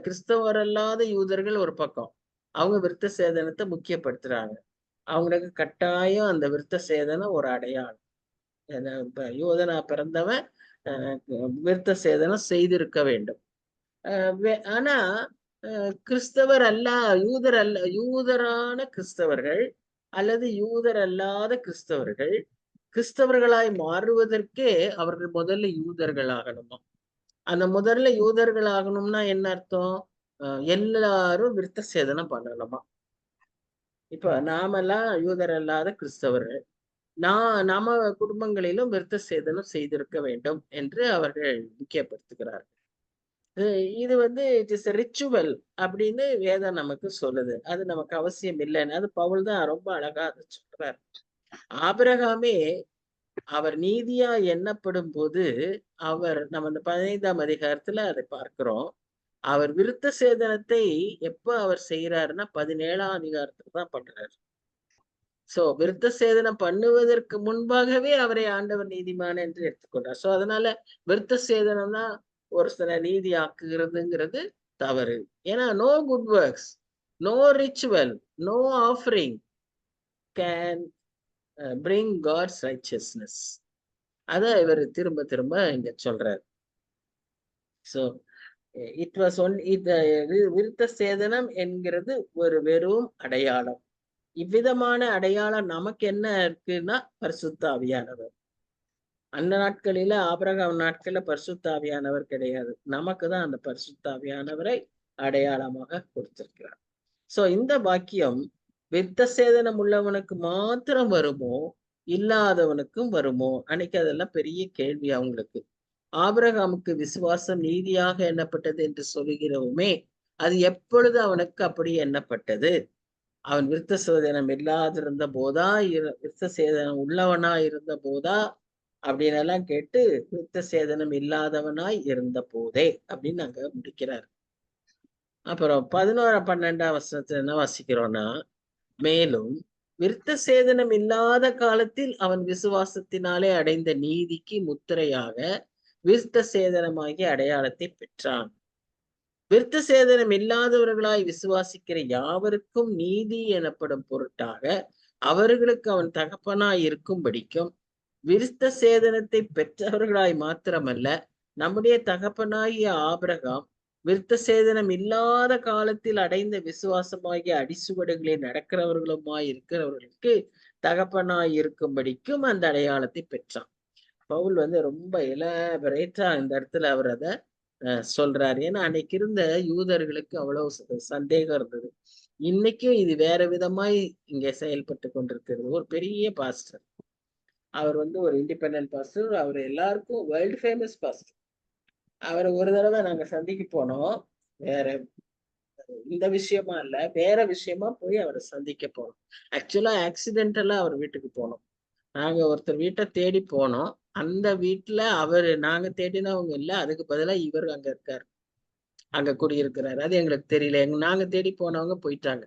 கிறிஸ்தவர் அல்லாத யூதர்கள் ஒரு பக்கம், அவங்க விருத்த சேதனத்தை முக்கியப்படுத்துறாங்க. அவங்களுக்கு கட்டாயம் அந்த விருத்த சேதனம் ஒரு அடையாளம். இப்ப யூதனா பிறந்தவன் விருத்த சேதனம் செய்திருக்க வேண்டும். ஆனா கிறிஸ்தவர் அல்ல, யூதரான கிறிஸ்தவர்கள் அல்லது யூதர் அல்லாத கிறிஸ்தவர்கள் கிறிஸ்தவர்களாய் மாறுவதற்கே அவர்கள் முதல்ல யூதர்கள் ஆகணுமா? அந்த முதல்ல யூதர்கள் ஆகணும்னா என்ன அர்த்தம்? எல்லாரும் விருத்த சேதனம் பண்ணணுமா? இப்ப நாமெல்லாம் யூதர் அல்லாத கிறிஸ்தவர்கள், நம்ம குடும்பங்களிலும் விருத்த சேதனம் செய்திருக்க வேண்டும் என்று அவர்கள் முக்கியப்படுத்துகிறார்கள். இது இட் இஸ் ரிச்சுவல் அப்படின்னு வேதம் நமக்கு சொல்லுது. அது நமக்கு அவசியம் இல்லைன்னு அது பவுல் தான் ரொம்ப அழகா அதை சொல்றார். ஆபிரகாமே அவர் நீதியா எண்ணப்படும் போது நம்ம இந்த 15ஆம் அதிகாரத்துல அதை பார்க்கிறோம். அவர் விருத்த சேதனத்தை எப்ப அவர் செய்யறாருன்னா 17ஆம் அதிகாரத்துல தான் பண்றாரு. சோ விருத்த சேதனம் பண்ணுவதற்கு முன்பாகவே அவரை ஆண்டவர் நீதிமான் என்று எடுத்துக்கொண்டார். சோ அதனால விருத்த சேதனம்னா ஒரு சில நீதி ஆக்குகிறதுங்கிறது தவறு. ஏன்னா no good works, no ritual, no offering can bring God's righteousness. அத இவர் திரும்ப திரும்ப இங்க சொல்றாரு. சோ இட் வாஸ் ஒன் விருத்த சேதனம் என்கிறது ஒரு வெறும் அடையாளம். இவ்விதமான அடையாளம் நமக்கு என்ன இருக்குன்னா பரிசுத்த ஆவியானவர். அந்த நாட்களில ஆபிரகாம் நாட்கள்ல பரிசுத்த ஆவியானவர் கிடையாது. நமக்கு தான் அந்த பரிசுத்த ஆவியானவரை அடையாளமாக கொடுத்திருக்கிறார். சோ இந்த வாக்கியம் விருத்த சேதனம் உள்ளவனுக்கு மாத்திரம் வருமோ, இல்லாதவனுக்கும் வருமோ? அன்னைக்கு அதெல்லாம் பெரிய கேள்வி அவங்களுக்கு. ஆபிரகாமுக்கு விசுவாசம் நீதியாக எண்ணப்பட்டது என்று சொல்லுகிறோமே, அது எப்பொழுது அவனுக்கு அப்படி எண்ணப்பட்டது? அவன் விருத்த சேதனம் இல்லாதிருந்த போதா, விருத்த சேதனம் உள்ளவனா இருந்த போதா அப்படின்னு எல்லாம் கேட்டு, விருத்த சேதனம் இல்லாதவனாய் இருந்த போதே அப்படின்னு அங்க முடிக்கிறார். அப்புறம் 11, 12ஆம் வசனத்துல என்ன வாசிக்கிறோம்னா, மேலும் விருத்த சேதனம் இல்லாத காலத்தில் அவன் விசுவாசத்தினாலே அடைந்த நீதிக்கு முத்திரையாக விருத்த சேதனமாகிய அடையாளத்தை பெற்றான். விருத்த சேதனம் இல்லாதவர்களாய் விசுவாசிக்கிற யாவருக்கும் நீதி எனப்படும் பொருட்டாக அவர்களுக்கு அவன் தகப்பனாய் இருக்கும்படிக்கும், விருத்த சேதனத்தை பெற்றவர்களாய் மாத்திரமல்ல, நம்முடைய தகப்பனாகிய ஆபிரகாம் விருத்த சேதனம் இல்லாத காலத்தில் அடைந்த விசுவாசமாகிய அடிசுவடுகளை நடக்கிறவர்களுமாய் இருக்கிறவர்களுக்கு தகப்பனாய் இருக்கும்படிக்கும் அந்த அடையாளத்தை பெற்றான். பவுல் ரொம்ப எலாபரேட்டா இந்த இடத்துல அவர் அதை சொல்றாரு. ஏன்னா அன்னைக்கு இருந்த யூதர்களுக்கு அவ்வளவு சந்தேகம் இருந்தது. இன்னைக்கும் இது வேற விதமாய் இங்க செயல்பட்டு கொண்டிருக்கிறது. ஒரு பெரிய பாஸ்டர், அவர் ஒரு இண்டிபெண்டன்ட் பாஸ்டர், அவர் எல்லாருக்கும் வேர்ல்டு ஃபேமஸ் பாஸ்டர். அவரை ஒரு தடவை நாங்க சந்திக்க போனோம். வேற இந்த விஷயமா இல்ல, வேற விஷயமா போய் அவரை சந்திக்க போனோம். ஆக்சுவலா ஆக்சிடென்டலா அவர் வீட்டுக்கு போனோம். நாங்க ஒருத்தர் வீட்டை தேடி போனோம். அந்த வீட்டுல நாங்க தேடினவங்க இல்ல, அதுக்கு பதிலா இவர் அங்க இருக்காரு, அங்க குடியிருக்கிறாரு. அது எங்களுக்கு தெரியல. நாங்க தேடி போனவங்க போயிட்டாங்க.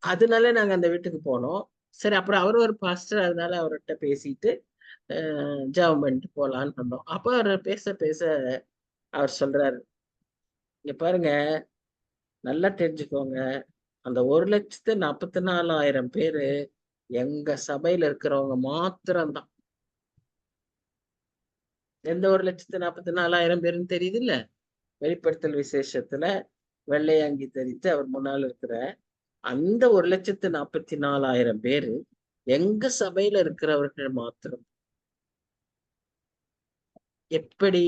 அதனால நாங்க அந்த வீட்டுக்கு போனோம். சரி, அப்புறம் அவர் ஒரு பாஸ்டர், அதனால அவர்கிட்ட பேசிட்டு ஜெபம் பண்ணிட்டு போலான்னு வந்தோம். அப்ப அவர் பேச பேச அவர் சொல்றாரு, இங்க பாருங்க, நல்லா தெரிஞ்சுக்கோங்க, அந்த 1,44,000 பேரு எங்க சபையில இருக்கிறவங்க மாத்திரம்தான். எந்த 1,44,000 பேருன்னு தெரியுது இல்ல? வெளிப்படுத்தல் விசேஷத்துல வெள்ளை அங்கி தரித்து அவர் முன்னால் இருக்கிற அந்த 1,44,000 பேரு எங்க சபையில இருக்கிறவர்கள் மாத்திரம். எப்படி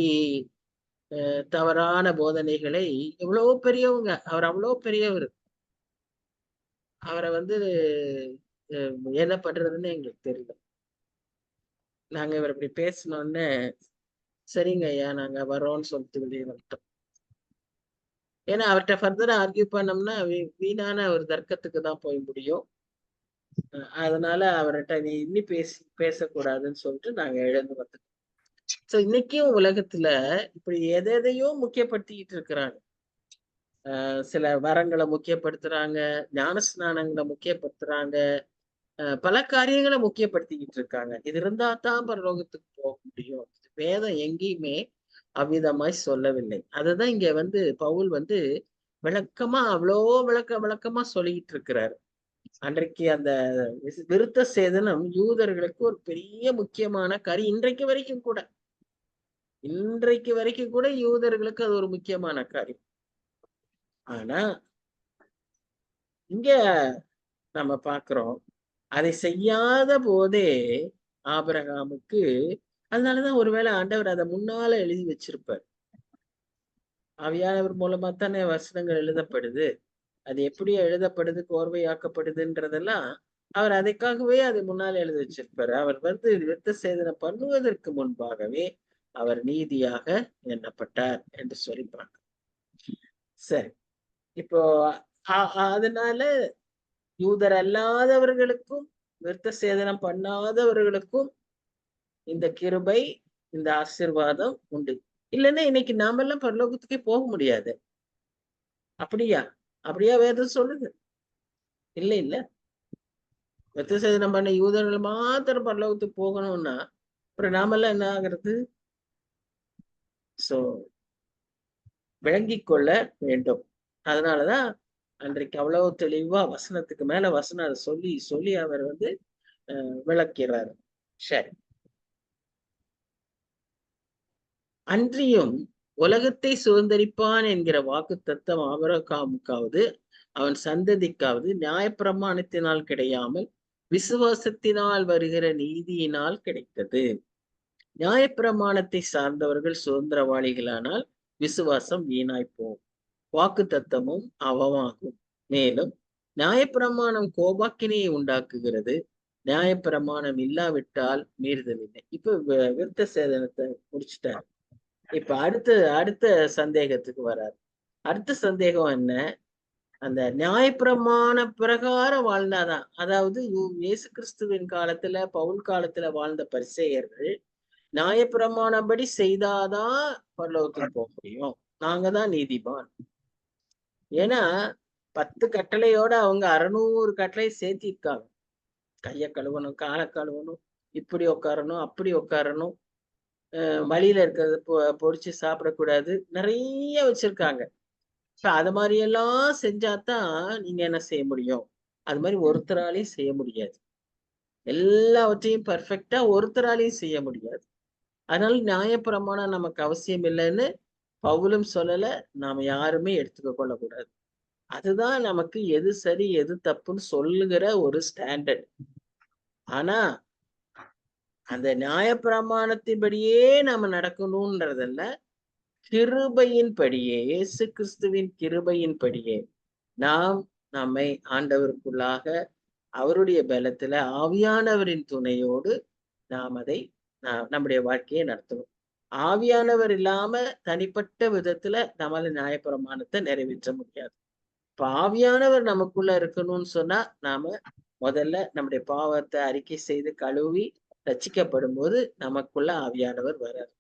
தவறான போதனைகளை எவ்வளவு பெரியவங்க, அவர் அவ்வளவு பெரியவர். அவரை வந்து என்ன பண்றதுன்னு எங்களுக்கு தெரியல. நாங்க இவர் இப்படி பேசினோடனே சரிங்க ஐயா நாங்க வரோம்னு சொல்லிட்டு வெளியே வந்துட்டோம். ஏன்னா அவர்கிட்ட ஃபர்தரா ஆர்கியூ பண்ணோம்னா வீணான ஒரு தர்க்கத்துக்கு தான் போய் முடியும். அதனால அவர்கிட்ட நீ இன்னி பேசக்கூடாதுன்னு சொல்லிட்டு நாங்க எழுந்து வந்துட்டோம். சோ இன்னைக்கும் உலகத்துல இப்படி எதையோ முக்கியப்படுத்திக்கிட்டு இருக்கிறாங்க. சில வரங்களை முக்கியப்படுத்துறாங்க, ஞானஸ்நானங்களை முக்கியப்படுத்துறாங்க, பல காரியங்களை முக்கியப்படுத்திக்கிட்டு இருக்காங்க. இது இருந்தா தான் பரலோகத்துக்கு போக முடியும். வேதம் எங்கேயுமே அவ்விதமாய் சொல்லவில்லை. அதுதான் இங்க வந்து பவுல் வந்து விளக்கமா அவ்வளோ விளக்கமா சொல்லிக்கிட்டு இருக்கிறாரு. அன்றைக்கு அந்த விருத்த சேதனம் யூதர்களுக்கு ஒரு பெரிய முக்கியமான காரியம். இன்றைக்கு வரைக்கும் கூட யூதர்களுக்கு அது ஒரு முக்கியமான காரியம். ஆனா இங்க நம்ம பாக்குறோம், அதை செய்யாத போதே ஆபிரகாமுக்கு, அதனாலதான் ஒருவேளை ஆண்டவர் அதை முன்னால எழுதி வச்சிருப்பார். ஆவியானவர் மூலமா தானே வசனங்கள் எழுதப்படுது. அது எப்படி எழுதப்படுது, கோர்வையாக்கப்படுதுன்றதெல்லாம் அவர் அதைக்காகவே அதை முன்னால் எழுதி வச்சிருப்பாரு. அவர் வந்து விருத்த சேதனை பண்ணுவதற்கு முன்பாகவே அவர் நீதியாக எண்ணப்பட்டார் என்று சொல்லிப்பாங்க. சரி, இப்போ அதனால யூதர் அல்லாதவர்களுக்கும் விருத்த சேதனம் பண்ணாதவர்களுக்கும் இந்த கிருபை, இந்த ஆசீர்வாதம் உண்டு. இல்லைன்னா இன்னைக்கு நாமெல்லாம் பரலோகத்துக்கே போக முடியாது. அப்படியா வேதம் சொல்லுது? இல்ல விருத்த சேதனம் பண்ண யூதர்கள் மாத்திரம் பரலோகத்துக்கு போகணும்னா அப்புறம் நாமெல்லாம் என்ன ஆகுறது? சோ விளங்கிக் கொள்ள வேண்டும். அதனாலதான் அன்றைக்கு அவ்வளவு தெளிவா வசனத்துக்கு மேல வசனம் அதை சொல்லி சொல்லி அவர் வந்து விளக்கிறார். சரி, அன்றியும் உலகத்தை சுதந்திரிப்பான் என்கிற வாக்கு தத்தம் ஆபிரகாமுக்காவது அவன் சந்ததிக்காவது நியாயப்பிரமாணத்தினால் கிடையாமல் விசுவாசத்தினால் வருகிற நீதியினால் கிடைத்தது. நியாயப்பிரமாணத்தை சார்ந்தவர்கள் சுதந்திரவாளிகளானால் விசுவாசம் வீணாய்ப்போம், வாக்கு தத்தமும் அவமாகும். மேலும் நியாயப்பிரமாணம் கோபாக்கினையை உண்டாக்குகிறது, நியாயப்பிரமாணம் இல்லாவிட்டால் மீறுதல் இல்லை. இப்ப விருத்த சேதனத்தை முடிச்சுட்டார். இப்ப அடுத்த சந்தேகத்துக்கு வராரு. அடுத்த சந்தேகம் என்ன? அந்த நியாயப்பிரமாண பிரகாரம் வாழ்ந்தாதான், அதாவது இயேசு கிறிஸ்துவின் காலத்துல பவுல் காலத்துல வாழ்ந்த பரிசேயர்கள் நியாயப்பிரமாணப்படி செய்தாதான் பரலோகத்துக்கு போக முடியும், நாங்க தான் நீதிமான். ஏன்னா 10 கட்டளையோட அவங்க 600 கட்டளை சேர்த்திருக்காங்க. கைய கழுவணும், காலை கழுவணும், இப்படி உட்காரணும், அப்படி உட்காரணும், வழியில இருக்கிறது பொறிச்சு சாப்பிடக்கூடாது, நிறைய வச்சிருக்காங்க. அது மாதிரி எல்லாம் செஞ்சாதான் நீங்க என்ன செய்ய முடியும். அது மாதிரி ஒருத்தராலையும் செய்ய முடியாது. எல்லாவற்றையும் பர்ஃபெக்டா ஒருத்தராலையும் செய்ய முடியாது. அதனால நியாயப்பிரமாணம் நமக்கு அவசியம் இல்லைன்னு பவுலும் சொல்லல, நாம யாருமே எடுத்துக்க கொள்ளக்கூடாது. அதுதான் நமக்கு எது சரி எது தப்புன்னு சொல்லுகிற ஒரு ஸ்டாண்டர்ட். ஆனா அந்த நியாயப்பிரமாணத்தின்படியே நாம நடக்கணும்ன்றதல்ல, கிருபையின் படியே, இயேசு கிறிஸ்துவின் கிருபையின் படியே நாம் நம்மை ஆண்டவருக்குள்ளாக அவருடைய பலத்துல ஆவியானவரின் துணையோடு நாம் அதை நம்முடைய வாழ்க்கையை நடத்தணும். ஆவியானவர் இல்லாம தனிப்பட்ட விதத்துல நம்மளால நியாயப்பிரமாணத்தை நிறைவேற்ற முடியாது. இப்ப ஆவியானவர் நமக்குள்ள இருக்கணும்னு சொன்னா நாம முதல்ல நம்முடைய பாவத்தை அறிக்கை செய்து கழுவி ரட்சிக்கப்படும் போது நமக்குள்ள ஆவியானவர் வராரு.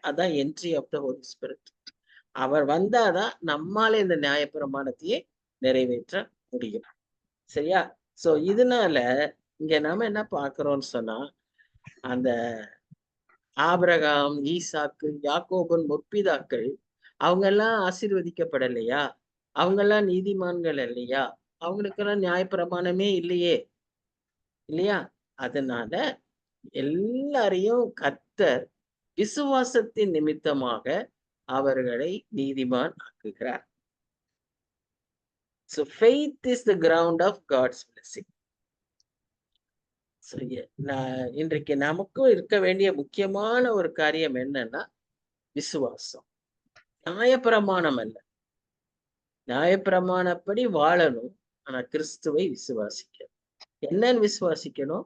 அதான் entry of the holy spirit. அவர் வந்தாதான் நம்மால இந்த நியாயப்பிரமாணத்தையே நிறைவேற்ற முடியும். சரியா? சோ இதனால இங்க நாம என்ன பாக்குறோம்னு சொன்னா, அந்த ஆபிரகாம், ஈசாக்கு, யாக்கோபன் முற்பிதாக்கள் அவங்க எல்லாம் ஆசீர்வதிக்கப்படலையா? அவங்க எல்லாம் நீதிமான்கள் இல்லையா? அவங்களுக்கெல்லாம் நியாயப்பிரமாணமே இல்லையே, இல்லையா? அதனால எல்லாரையும் கர்த்தர் விசுவாசத்தின் நிமித்தமாக அவர்களை நீதிமான் ஆக்குகிறார். So faith is the ground of God's blessing. இன்றைக்கு நமக்கும் இருக்க வேண்டிய முக்கியமான ஒரு காரியம் என்னன்னா விசுவாசம். நியாயப்பிரமாணம் அல்ல. நியாயப்பிரமாணப்படி வாழணும். ஆனா கிறிஸ்துவை விசுவாசிக்கணும். என்னன்னு விசுவாசிக்கணும்?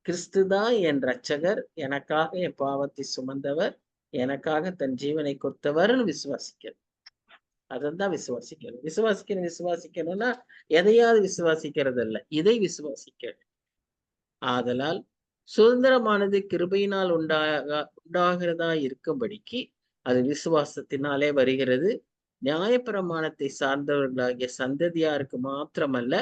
கிறிஸ்துதான் என் இரட்சகர், எனக்காக என் பாவத்தை சுமந்தவர், எனக்காக தன் ஜீவனை கொடுத்தவர்னு விசுவாசிக்கணும். அதான் விசுவாசிக்கணும். விசுவாசிக்கணும்னா எதையாவது விசுவாசிக்கிறது அல்ல, இதை விசுவாசிக்கணும். ஆதலால் சுதந்திரமானது கிருபையினால் உண்டாகிறதா இருக்கும்படிக்கு அது விசுவாசத்தினாலே வருகிறது. நியாயப்பிரமாணத்தை சார்ந்தவர்களாகிய சந்ததியாருக்கு மாத்திரமல்ல,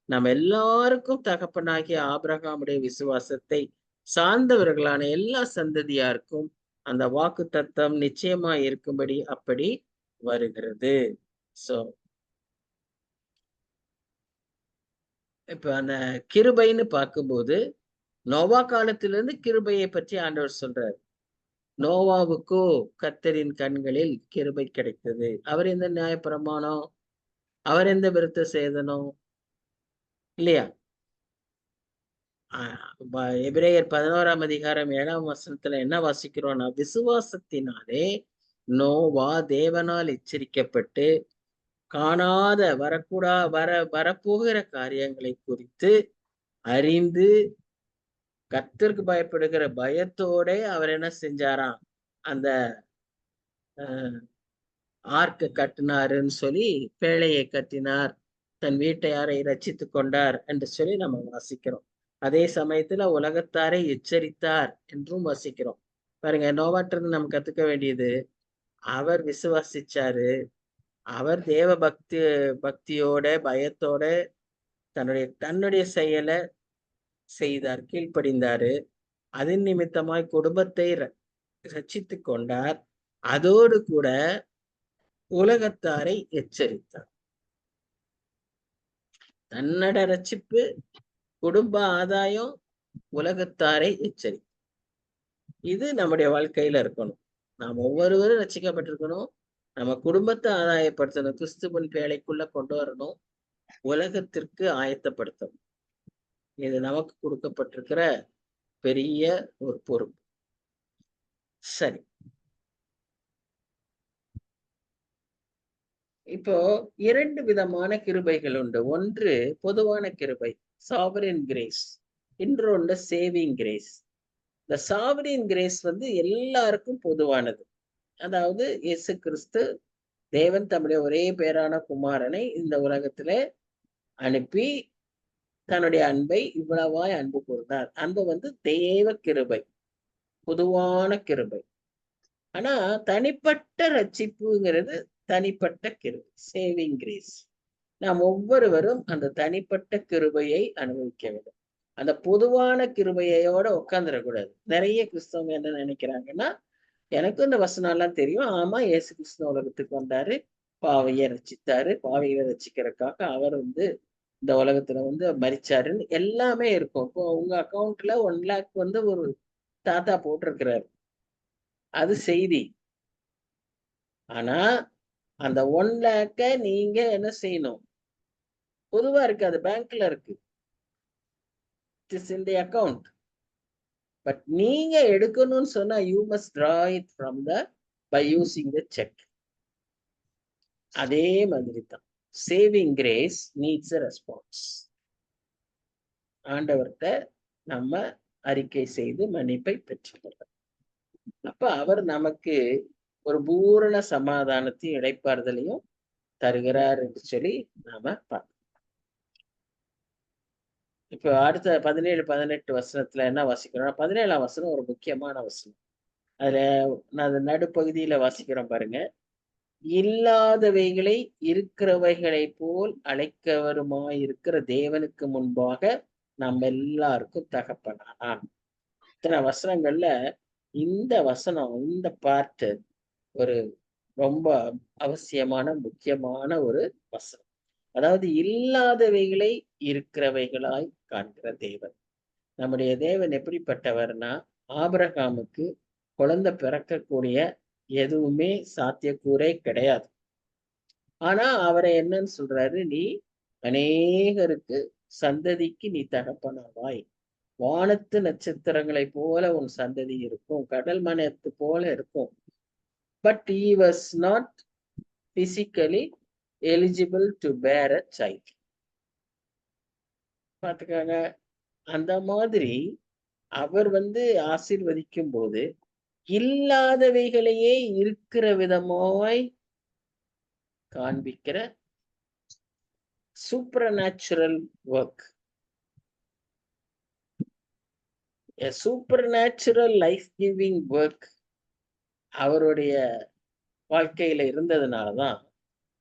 நம்ம எல்லாருக்கும் தகப்பனாகிய ஆபிரகாமுடைய விசுவாசத்தை சார்ந்தவர்களான எல்லா சந்ததியாருக்கும் அந்த வாக்கு தத்தம் நிச்சயமா இருக்கும்படி அப்படி வருகிறது. சோ இப்ப அந்த கிருபைன்னு பார்க்கும்போது நோவா காலத்திலிருந்து கிருபையை பற்றி ஆண்டவர் சொல்றார். நோவாவுக்கோ கர்த்தரின் கண்களில் கிருபை கிடைத்தது. அவர் எந்த நியாயப்பிரமாணம், அவர் எந்த விருத்த சேதனம் இல்லையா? எபிரேயர் 11ஆம் அதிகாரம் 7ஆம் வசனத்துல என்ன வாசிக்கிறோம்னா, விசுவாசத்தினாலே நோவா தேவனால் எச்சரிக்கப்பட்டு காணாத வரப்போகிற காரியங்களை குறித்து அறிந்து கர்த்தருக்கு பயப்படுகிற பயத்தோட அவர் என்ன செஞ்சாராம், அந்த ஆர்க்க கட்டினாருன்னு சொல்லி பேழையை கட்டினார், தன் வீட்டையாரை ரட்சித்து கொண்டார் என்று சொல்லி நம்ம வாசிக்கிறோம். அதே சமயத்துல உலகத்தாரை எச்சரித்தார் என்றும் வாசிக்கிறோம். பாருங்க, நோவாட்டிருந்து நம்ம கத்துக்க வேண்டியது, அவர் விசுவாசிச்சாரு, அவர் தேவ பக்தியோட பயத்தோட தன்னுடைய செயலை செய்தார், கீழ்ப்படிந்தாரு. அதன் நிமித்தமாய் குடும்பத்தை ரட்சித்து கொண்டார். அதோடு கூட உலகத்தாரை எச்சரித்தார். தன்னோட ரட்சிப்பு, குடும்ப ஆதாயம், உலகத்தாரை எச்சரித்தார். இது நம்முடைய வாழ்க்கையில இருக்கணும். நாம் ஒவ்வொருவரும் ரட்சிக்கப்பட்டிருக்கணும். நம்ம குடும்பத்தை ஆதாயப்படுத்தணும், கிறிஸ்துவின் பேழைக்குள்ள கொண்டு வரணும், உலகத்திற்கு ஆயத்தப்படுத்தணும். இது நமக்கு கொடுக்கப்பட்டிருக்கிற பெரிய ஒரு பொறுப்பு. சரி, இப்போ 2 விதமான கிருபைகள் உண்டு. ஒன்று பொதுவான கிருபை, சாவரின் கிரேஸ். இன்னொன்று சேவிங் கிரேஸ். இந்த சாவரின் கிரேஸ் எல்லாருக்கும் பொதுவானது. அதாவது இயேசு கிறிஸ்து தேவன் தம்முடைய ஒரே பேரான குமாரனை இந்த உலகத்துல அனுப்பி தன்னுடைய அன்பை இவ்வளவாய் அன்பு கூர்ந்தார். அந்த தேவ கிருபை, பொதுவான கிருபை. ஆனா தனிப்பட்ட ரட்சிப்புங்கிறது தனிப்பட்ட கிருபை, சேவிங் கிரேஸ். நாம் ஒவ்வொருவரும் அந்த தனிப்பட்ட கிருபையை அனுபவிக்க வேண்டும். அந்த பொதுவான கிருபையோட உட்காந்துடக்கூடாது. நிறைய கிறிஸ்தவங்க என்ன நினைக்கிறாங்கன்னா, எனக்கும் இந்த வசனம் எல்லாம் தெரியும், ஆமா இயேசு கிறிஸ்து உலகத்துக்கு வந்தாரு, பாவையை ரட்சித்தாரு, பாவையை ரட்சிக்கிறதுக்காக அவர் இந்த உலகத்துல மரிச்சாருன்னு எல்லாமே இருக்கும். இப்போ உங்க அக்கௌண்ட்ல 1 lakh ஒரு தாத்தா போட்டிருக்கிறாரு, அது செய்தி. ஆனா அந்த 1 lakh நீங்க என்ன செய்யணும்? பொதுவா இருக்கு, அது பேங்க்ல இருக்கு, it is in the account. But நீங்க எடுக்கணும்னு சொன்னா you must draw it from by using the cheque. அதே மாதிரி தான் saving grace needs a response. ஆண்டவர்கிட்ட நம்ம அறிக்கை செய்து மன்னிப்பை பெற்றுக்கொள்ளலாம். அப்ப அவர் நமக்கு ஒரு பூரண சமாதானத்தையும் இளைப்பாறுதலையும் தருகிறார் என்று சொல்லி நாம பார்க்கணும். இப்ப அடுத்த 17, 18 வசனத்துல என்ன வாசிக்கிறோம்? 17ஆம் வசனம் ஒரு முக்கியமான வசனம். அதுல நான் நடுப்பகுதியில வாசிக்கிறோம் பாருங்க. இல்லாதவைகளை இருக்கிறவைகளை போல் அழைக்கவருமாயிருக்கிற தேவனுக்கு முன்பாக நம்ம எல்லாருக்கும் தகப்பனானான். இத்தனை வசனங்கள்ல இந்த வசனம், இந்த பார்ட் ஒரு ரொம்ப அவசியமான முக்கியமான ஒரு வசனம். அதாவது இல்லாதவைகளை இருக்கிறவைகளாய் காண்கிற தேவன். நம்முடைய தேவன் எப்படிப்பட்டவர்னா, ஆபிரகாமுக்கு குழந்தை பிறக்கக்கூடிய எதுவுமே சாத்தியக்கூறே கிடையாது. ஆனா அவரை என்னன்னு சொல்றாரு, நீ அநேகருக்கு சந்ததிக்கு நீ தகப்பனாவாய், வானத்து நட்சத்திரங்களை போல உன் சந்ததி இருக்கும், கடல் மனத்து போல இருக்கும். But he was not physically eligible to bear a child. பாத்துக்காங்க, அந்த மாதிரி அவர் ஆசீர்வதிக்கும் போது இல்லாதவைகளையே இருக்கிற விதமாய் காண்பிக்கிற சூப்பர்நேச்சுரல் work, a supernatural life giving work அவருடைய வாழ்க்கையில இருந்ததுனாலதான்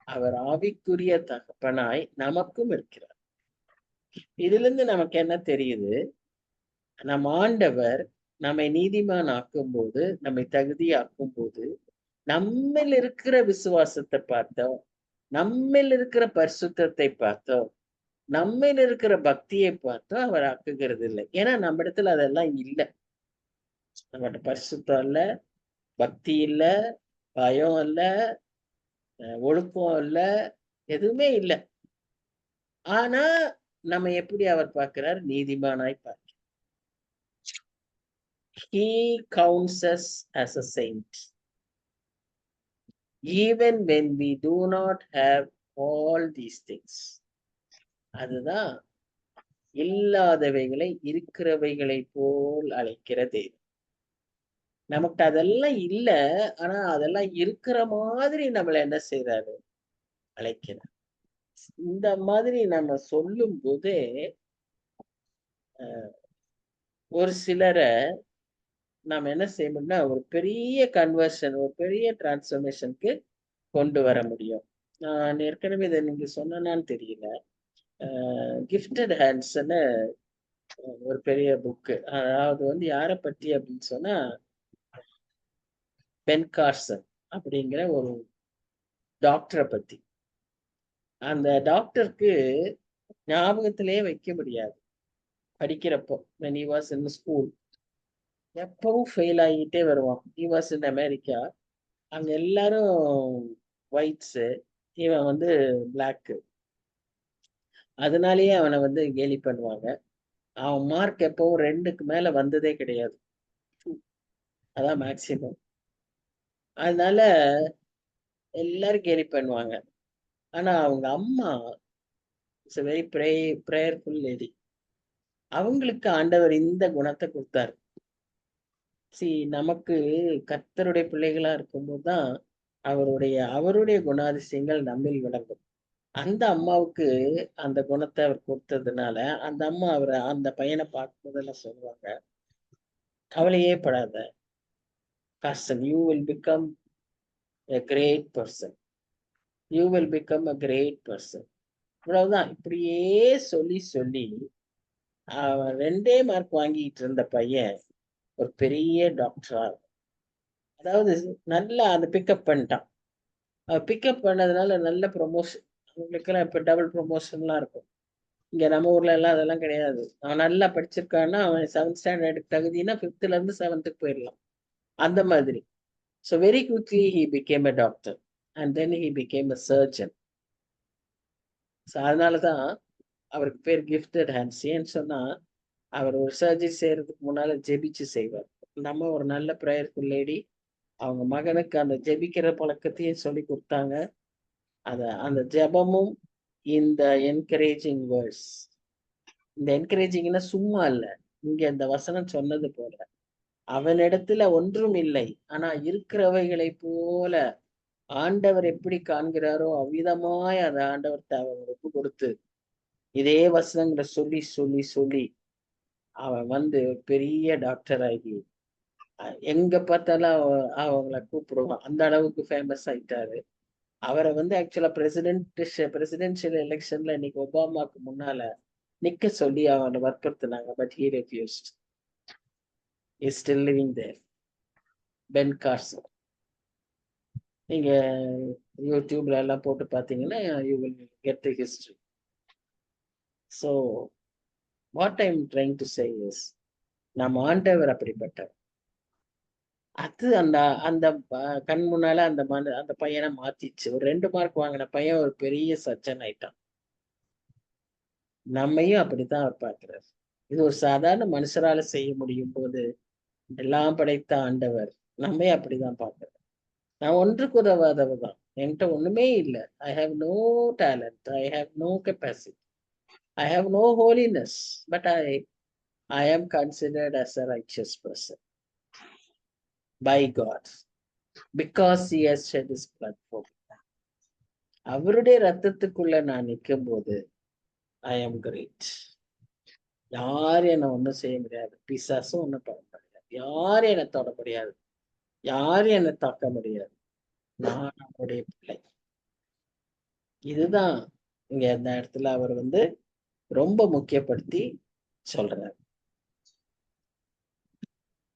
அவர் ஆவிக்குரிய தகப்பனாய் நமக்கும் இருக்கிறார். இதுல இருந்து நமக்கு என்ன தெரியுது? நம் ஆண்டவர் நம்மை நீதிமான் ஆக்கும் போது, நம்மை தகுதியாக்கும் போது, நம்மில் இருக்கிற விசுவாசத்தை பார்த்தோம், நம்மில் இருக்கிற பரிசுத்தத்தை பார்த்தோம், நம்மில் இருக்கிற பக்தியை பார்த்தோம் அவர் ஆக்குகிறது இல்லை. ஏன்னா நம்ம இடத்துல அதெல்லாம் இல்லை. நம்மகிட்ட பரிசுத்தம் இல்ல, பக்தி இல்ல, பயம் இல்ல, ஒழுக்கம் இல்ல, எதுவுமே இல்லை. ஆனா நம்ம எப்படி அவர் பார்க்கிறார்? நீதிமானாய் பார்க்கிறார். He counts us as a saint even when we do not have all these things. அதுதான் இல்லாதவைகளை இருக்கிறவைகளை போல் அழைக்கிற தேவன். நமக்கு அதெல்லாம் இல்ல, ஆனா அதெல்லாம் இருக்கிற மாதிரி நம்மள என்ன செய்யறாரு? அழைக்கிறார். இந்த மாதிரி நம்ம சொல்லும் போதே ஒரு சிலரை நாம என்ன செய்ய முடியும்னா ஒரு பெரிய கன்வர்ஷன், ஒரு பெரிய டிரான்ஸ்ஃபர்மேஷனுக்கு கொண்டு வர முடியும். நான் ஏற்கனவே இதை நீங்க சொன்னான்னு தெரியல. கிஃப்டட் ஹேண்ட்ஸ்ன்னு ஒரு பெரிய புக்கு. அதாவது யாரை பற்றி அப்படின்னு சொன்னா, பென் கார்சன் அப்படிங்கிற ஒரு டாக்டரை பத்தி. அந்த டாக்டருக்கு ஞாபகத்திலேயே வைக்க முடியாது படிக்கிறப்போ. when he was in school எப்பவும் ஃபெயில் ஆகிட்டே வருவான். he was in America. அங்க எல்லாரும் ஒயிட்ஸ், இவன் பிளாக்கு. அதனாலேயே அவனை கேலி பண்ணுவாங்க. அவன் மார்க் எப்பவும் 2க்கு மேல வந்ததே கிடையாது. அதான் மேக்சிமம். அதனால எல்லாரும் கேலி பண்ணுவாங்க. ஆனா அவங்க அம்மா இட்ஸ் வெரி ப்ரேயர்ஃபுல் லேடி. அவங்களுக்கு ஆண்டவர் இந்த குணத்தை கொடுத்தாரு. நமக்கு கர்த்தருடைய பிள்ளைகளா இருக்கும்போதுதான் அவருடைய குணாதிசயங்கள் நம்மில் விளங்கும். அந்த அம்மாவுக்கு அந்த குணத்தை அவர் கொடுத்ததுனால அந்த அம்மா அந்த பையனை பார்க்கும்போதெல்லாம் சொல்லுவாங்க, கவலையே படாத Carson, you will become a great person, you will become a great person. இவ்வளவுதான். இப்படியே சொல்லி சொல்லி அவன் 2 மார்க் வாங்கிட்டு இருந்த பையன் ஒரு பெரிய டாக்டரா, அதாவது நல்லா அந்த பிக்கப் பண்ணிட்டான். பிக்கப் பண்ணதுனால நல்ல ப்ரொமோஷன். அவங்களுக்கெல்லாம் இப்ப டபுள் ப்ரொமோஷன்லாம் இருக்கும். இங்க நம்ம ஊர்ல எல்லாம் அதெல்லாம் கிடையாது. அவன் நல்லா படிச்சிருக்கான்னா அவன் 7th ஸ்டாண்டர்டுக்கு தகுதினா 5th இருந்து 7th போயிடலாம். அந்த மாதிரி. So very quickly he became a doctor and then he became a surgeon. So அதனாலதான் அவருக்கு பேர் கிஃப்டட் ஹேண்ட்ஸ். ஏன்னு சொன்னா அவர் ஒரு சர்ஜரி செய்யறதுக்கு முன்னால ஜெபிச்சு செய்வார். நம்ம ஒரு நல்ல ப்ரேயர்ஃபுல் லேடி. அவங்க மகனுக்கு அந்த ஜெபிக்கிற பழக்கத்தையும் சொல்லி கொடுத்தாங்க. அந்த ஜெபமும் இந்த என்கரேஜிங் வேர்ட்ஸ். இந்த என்கரேஜிங்னா சும்மா இல்லை. இங்க இந்த வசனம் சொன்னது போல அவனிடத்துல ஒன்றும் இல்லை, ஆனா இருக்கிறவைகளை போல ஆண்டவர் எப்படி காண்கிறாரோ அவ்விதமாய் அந்த ஆண்டவர்கிட்ட அவன் ஒப்பு கொடுத்து இதே வசனங்களை சொல்லி சொல்லி சொல்லி அவன் பெரிய டாக்டர் ஆகி எங்க பார்த்தாலும் அவங்கள கூப்பிடுவான். அந்த அளவுக்கு ஃபேமஸ் ஆயிட்டாரு. அவரை ஆக்சுவலா பிரசிடென்ஷியல் எலெக்ஷன்ல இன்னைக்கு ஒபாமாக்கு முன்னால நிக்க சொல்லி அவனை வற்புறுத்தினாங்க. But he refused. He is still living there. Ben Carson. நீங்க யூடியூப்ல எல்லாம் போட்டு பார்த்தீங்கன்னா you will get the history. So what I'm trying to say is, நம்ம ஆண்டவர் அப்படிப்பட்டவர். அது அந்த அந்த கண் முன்னால அந்த பையனை மாத்திச்சு. ஒரு 2 மார்க் வாங்கின பையன் ஒரு பெரிய சச்சன் ஆயிட்டான். நம்மையும் அப்படித்தான் அவர் பார்க்கிறார். இது ஒரு சாதாரண மனுஷரால செய்ய முடியும் போது எல்லாம் படைத்த ஆண்டவர் நம்மையும் அப்படிதான் பார்க்கிறார். நான் ஒன்றுக்கு உதவாதவ தான். என்கிட்ட ஒண்ணுமே இல்லை. I have no talent, I have no capacity, I have no holiness, but I am considered as a righteous person by God because he has shed his blood for me. அவருடைய ரத்தத்துக்குள்ள நான் நிற்கும் போது ஐ ஆம் கிரேட். யாரும் என்னை ஒன்றும் செய்ய முடியாது, பிசாசும் ஒன்றும் பண்ண முடியாது, யாரும் என்னை தொட முடியாது, யாரும் என்னை தாக்க முடியாது. நான் அவருடைய பிள்ளை. இதுதான் இங்க இந்த இடத்துல அவர் வந்து ரொம்ப முக்கியப்படுத்தி சொல்றார்.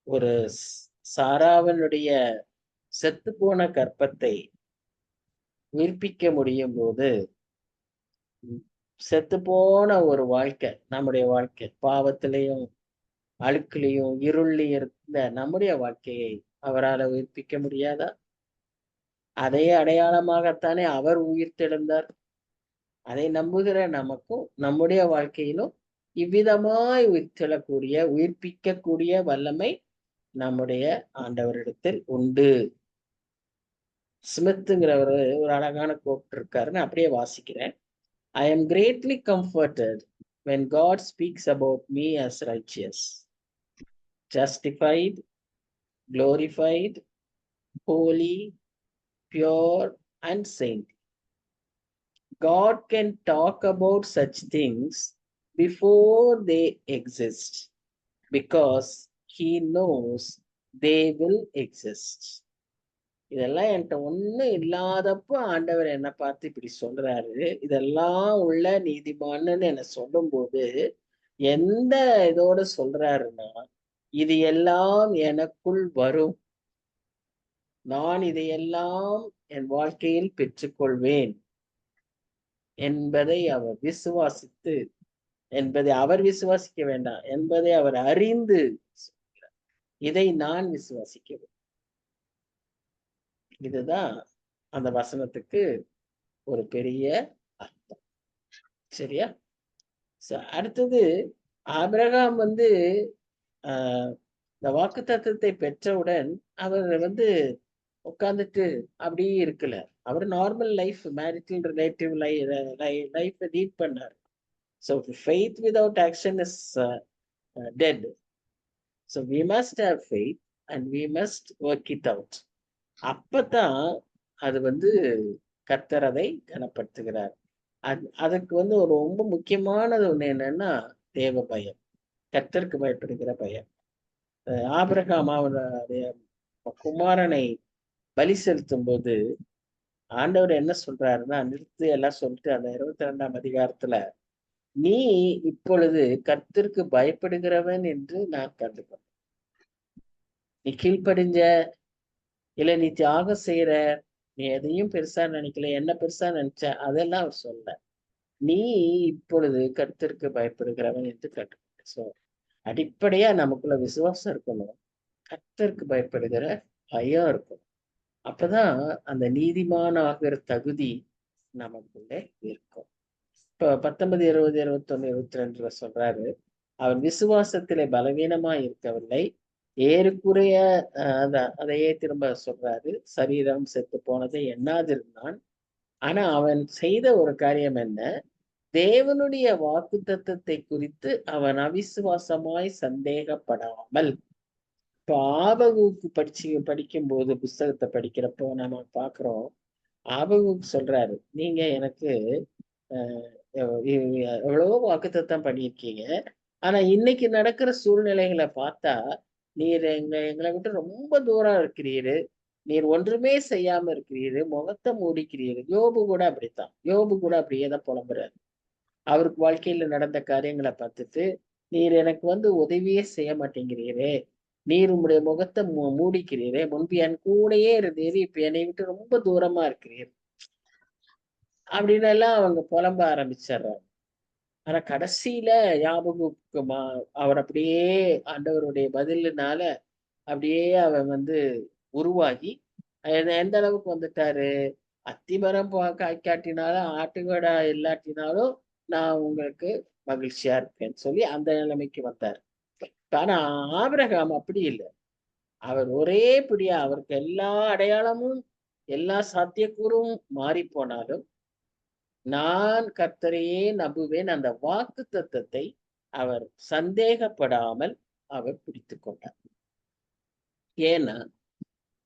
ஒரு சாராவனுடைய செத்து போன கற்பத்தை உயிர்ப்பிக்க முடியும் போது, செத்து போன ஒரு வாழ்க்கை, நம்முடைய வாழ்க்கை பாவத்திலையும் அழுக்கிலையும் இருளிலையும் இருந்த நம்முடைய வாழ்க்கையை அவரால் உயிர்ப்பிக்க முடியாதா? அதே அடையாளமாகத்தானே அவர் உயிர்த்தெழுந்தார். அதை நம்புகிற நமக்கும் நம்முடைய வாழ்க்கையிலும் இவ்விதமாய் உயிர்த்தெழக்கூடிய உயிர்ப்பிக்கக்கூடிய வல்லமை நம்முடைய ஆண்டவரிடத்தில் உண்டு. ஸ்மித்ங்கிறவர் ஒரு அழகான கோட் இருக்காருன்னு அப்படியே வாசிக்கிறேன். I am greatly comforted when God speaks about me as righteous, justified, glorified, holy, pure, and saint. God can talk about such things before they exist because he knows they will exist. இதெல்லாம் என்கிட்ட ஒண்ணும் இல்லாதப்ப ஆண்டவர் என்ன பார்த்து இப்படி சொல்றாரு. இதெல்லாம் உள்ள நீதிமான்னு என்ன சொல்லும் போது எந்த இதோட சொல்றாருன்னா, இது எல்லாம் எனக்குள் வரும், நான் இதையெல்லாம் என் வாழ்க்கையில் பெற்றுக்கொள்வேன் என்பதை அவர் விசுவாசித்து, என்பதை அவர் விசுவாசிக்க வேண்டாம், என்பதை அவர் அறிந்து இதை நான் விசுவாசிக்கிறேன். இதுதான் அந்த வசனத்துக்கு ஒரு பெரிய அர்த்தம். சரியா? அடுத்தது ஆபிரகாம் வந்து இந்த வாக்கு தத்துவத்தை பெற்றவுடன் அவர் வந்து உட்கார்ந்துட்டு அப்படியே இருக்கல. அவர் normal life, marital relative life lead பண்ணார். So faith without action is dead. So we must have faith and we must work it out. அப்பதான் அது வந்து கர்த்தர் அதை கனப்படுத்துகிறார். அதுக்கு வந்து ஒரு ரொம்ப முக்கியமானது ஒண்ணு என்னன்னா தேவ பயம், கர்த்தருக்கு பயப்படுகிற பயம். ஆபிரகாம் அவருடைய குமாரனை பலி செலுத்தும் போது ஆண்டவர் என்ன சொல்றாருன்னா, நிறுத்து எல்லாம் சொல்லிட்டு அந்த 22ஆம் அதிகாரத்துல, நீ இப்பொழுது கர்த்தருக்கு பயப்படுகிறவன் என்று நான் கண்டுகொண்டேன். நீ கீழ்ப்படிஞ்ச, இல்ல நீ தியாகம் செய்யற, நீ எதையும் பெருசா நினைக்கல, என்ன பெருசா நினைச்ச, அதெல்லாம் அவர் சொல்ல. நீ இப்பொழுது கர்த்தருக்கு பயப்படுகிறவன் என்று கற்றுக்கொண்ட. சோ அடிப்படையா நமக்குள்ள விசுவாசம் இருக்கணும், கர்த்தருக்கு பயப்படுகிற பயம் இருக்கணும். அப்பதான் அந்த நீதிமான ஆகிற தகுதி நமக்குள்ளே இருக்கும். இப்ப 19, 20, 21, 22 சொல்றாரு, அவன் விசுவாசத்திலே பலவீனமா இருக்கவில்லை. ஏறக்குறைய அதையே திரும்ப சொல்றாரு, சரீரம் செத்து போனதை எண்ணாதிருந்தான். ஆனா அவன் செய்த ஒரு காரியம் என்ன, தேவனுடைய வாக்கு தத்தத்தை குறித்து அவன் அவிசுவாசமாய் சந்தேகப்படாமல். இப்போ ஆபகுக்கு படிக்கும் போது புஸ்தகத்தை படிக்கிறப்போ நம்ம பாக்குறோம், ஆபகுக்கு சொல்றாரு, நீங்க எனக்கு எவ்வளவோ வாக்குத்தத்தம் பண்ணியிருக்கீங்க, ஆனா இன்னைக்கு நடக்கிற சூழ்நிலைகளை பார்த்தா நீர் எங்களை விட்டு ரொம்ப தூரம் இருக்கிறீரு, நீர் ஒன்றுமே செய்யாம இருக்கிறீரு, முகத்தை மூடிக்கிறீரு. யோபு கூட அப்படித்தான், யோபு கூட அப்படியே தான் புலம்புறாரு. அவருக்கு வாழ்க்கையில நடந்த காரியங்களை பார்த்துட்டு, நீர் எனக்கு வந்து உதவியே செய்ய மாட்டேங்கிறீரே, நீர் உங்களுடைய முகத்தை மூடிக்கிறீரே, முன்பு என் கூடயே இருந்தீரு, இப்ப என்னை விட்டு ரொம்ப தூரமா இருக்கிறீர் அப்படின்னு எல்லாம் அவங்க புலம்ப ஆரம்பிச்சிடுறாங்க. ஆனா கடைசியில யாபகுக்கு அவர் அப்படியே ஆண்டவருடைய பதிலினால அப்படியே அவன் வந்து உருவாகி எந்த அளவுக்கு வந்துட்டாரு, அத்திமரம் காய்க்காட்டினாலும் ஆட்டுக்கடா இல்லாட்டினாலும் நான் உங்களுக்கு மகிழ்ச்சியா இருப்பேன்னு சொல்லி அந்த நிலைமைக்கு வந்தார். ஆனா ஆபிரகாம் அப்படி இல்லை. அவர் ஒரே பிடியா, அவருக்கு எல்லா அடையாளமும் எல்லா சாத்தியக்கூறும் மாறி போனாலும் நான் கர்த்தரையே நம்புவேன். அந்த வாக்கு தத்தத்தை அவர் சந்தேகப்படாமல் அவர் பிடித்து கொண்டார். ஏன்னா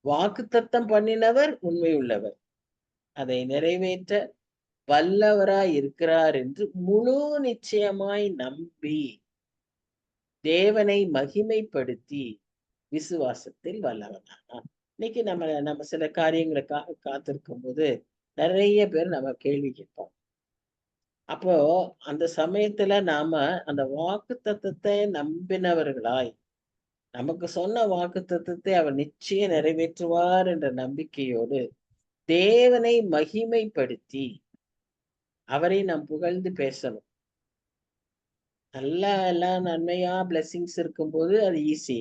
வாக்குத்தத்தம் பண்ணினவர் உண்மை உள்ளவர், அதை நிறைவேற்ற வல்லவராய் இருக்கிறார் என்று முழு நிச்சயமாய் நம்பி தேவனை மகிமைப்படுத்தி விசுவாசத்தில் வல்லவனானான். இன்னைக்கு நம்ம சில காரியங்களுக்காக காத்திருக்கும் போது நிறைய பேர் நம்ம கேள்வி கேட்போம். அப்போ அந்த சமயத்துல நாம அந்த வாக்கு தத்தத்தை நம்பினவர்களாய், நமக்கு சொன்ன வாக்கு தத்தத்தை அவர் நிச்சயம் நிறைவேற்றுவார் என்ற நம்பிக்கையோடு தேவனை மகிமைப்படுத்தி அவரை நாம் புகழ்ந்து பேசணும். நல்லா எல்லாம் நன்மையா பிளெஸிங்ஸ் இருக்கும்போது அது ஈஸி.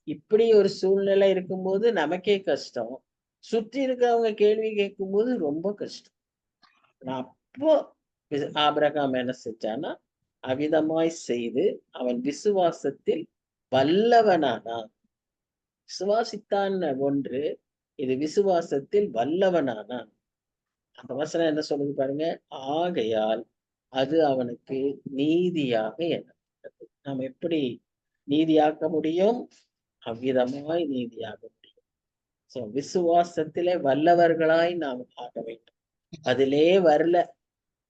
இப்படி ஒரு சூழ்நிலை இருக்கும்போது நமக்கே கஷ்டம். சுற்றி இருக்கிறவங்க கேள்வி கேட்கும்போது ரொம்ப கஷ்டம். அப்போ ஆபிரகாம் என்ன செஞ்சானா, அவிதமாய் செய்து அவன் விசுவாசத்தில் வல்லவனானான். விசுவாசித்தான் ஒன்று, இது விசுவாசத்தில் வல்லவனானான். அந்த வசனம் என்ன சொல்லுது பாருங்க, ஆகையால் அது அவனுக்கு நீதியாக எண்ணப்பட்டது. நாம் எப்படி நீதியாக்க முடியும்? அவ்விதமாய் நீதியாக முடியும். சோ விசுவாசத்திலே வல்லவர்களாய் நாம் ஆக வேண்டும். அதிலே வரல,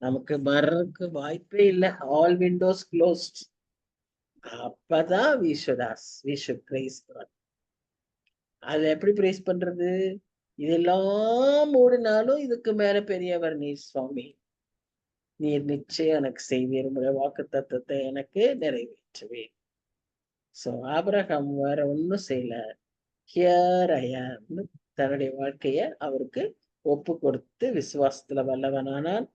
நமக்கு வர்றதுக்கு வாய்ப்பே இல்லை. All Windows closed. அப்பதான் we should praise God. அது எப்படி பிரைஸ் பண்றது? இதெல்லாம் மூடினாலும் இதுக்கு மேல பெரியவர் நீர் சுவாமி, நீர் நிச்சயம் எனக்கு செய்வீர், உங்களுடைய வாக்கு தத்தத்தை எனக்கு நிறைவேற்றுவேன். சோ ஆபிரகாம் வேற ஒன்னும் செய்யல, ஹியர் ஐ ஆம்னு தன்னுடைய வாழ்க்கைய அவருக்கு ஒப்பு கொடுத்து விசுவாசத்துல வல்லவனானான்.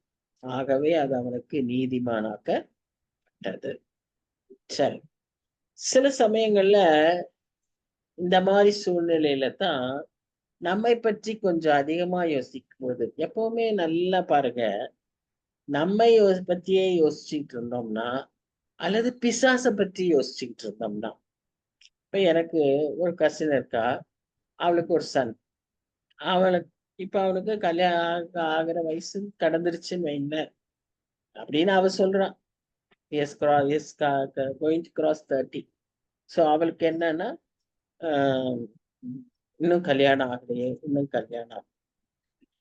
ஆகவே அது அவனுக்கு நீதிமானாக்கப்பட்டது. சரி, சில சமயங்கள்ல இந்த மாதிரி சூழ்நிலையில தான் நம்மை பற்றி கொஞ்சம் அதிகமா யோசிக்கும் போது, எப்பவுமே நல்லா பாருங்க, நம்மை பத்தியே யோசிச்சுட்டு இருந்தோம்னா அல்லது பிசாச பற்றி யோசிச்சுட்டு இருந்தோம்னா, இப்ப எனக்கு ஒரு கசின் இருக்கா, அவளுக்கு ஒரு சன். அவளுக்கு இப்ப அவனுக்கு கல்யாணம் ஆகிற வயசு கடந்துருச்சுன்னு வைங்க அப்படின்னு அவ சொல்றான். Going to cross 30. ஸோ அவளுக்கு என்னன்னா, இன்னும் கல்யாணம் ஆகலையே, இன்னும் கல்யாணம் ஆகல.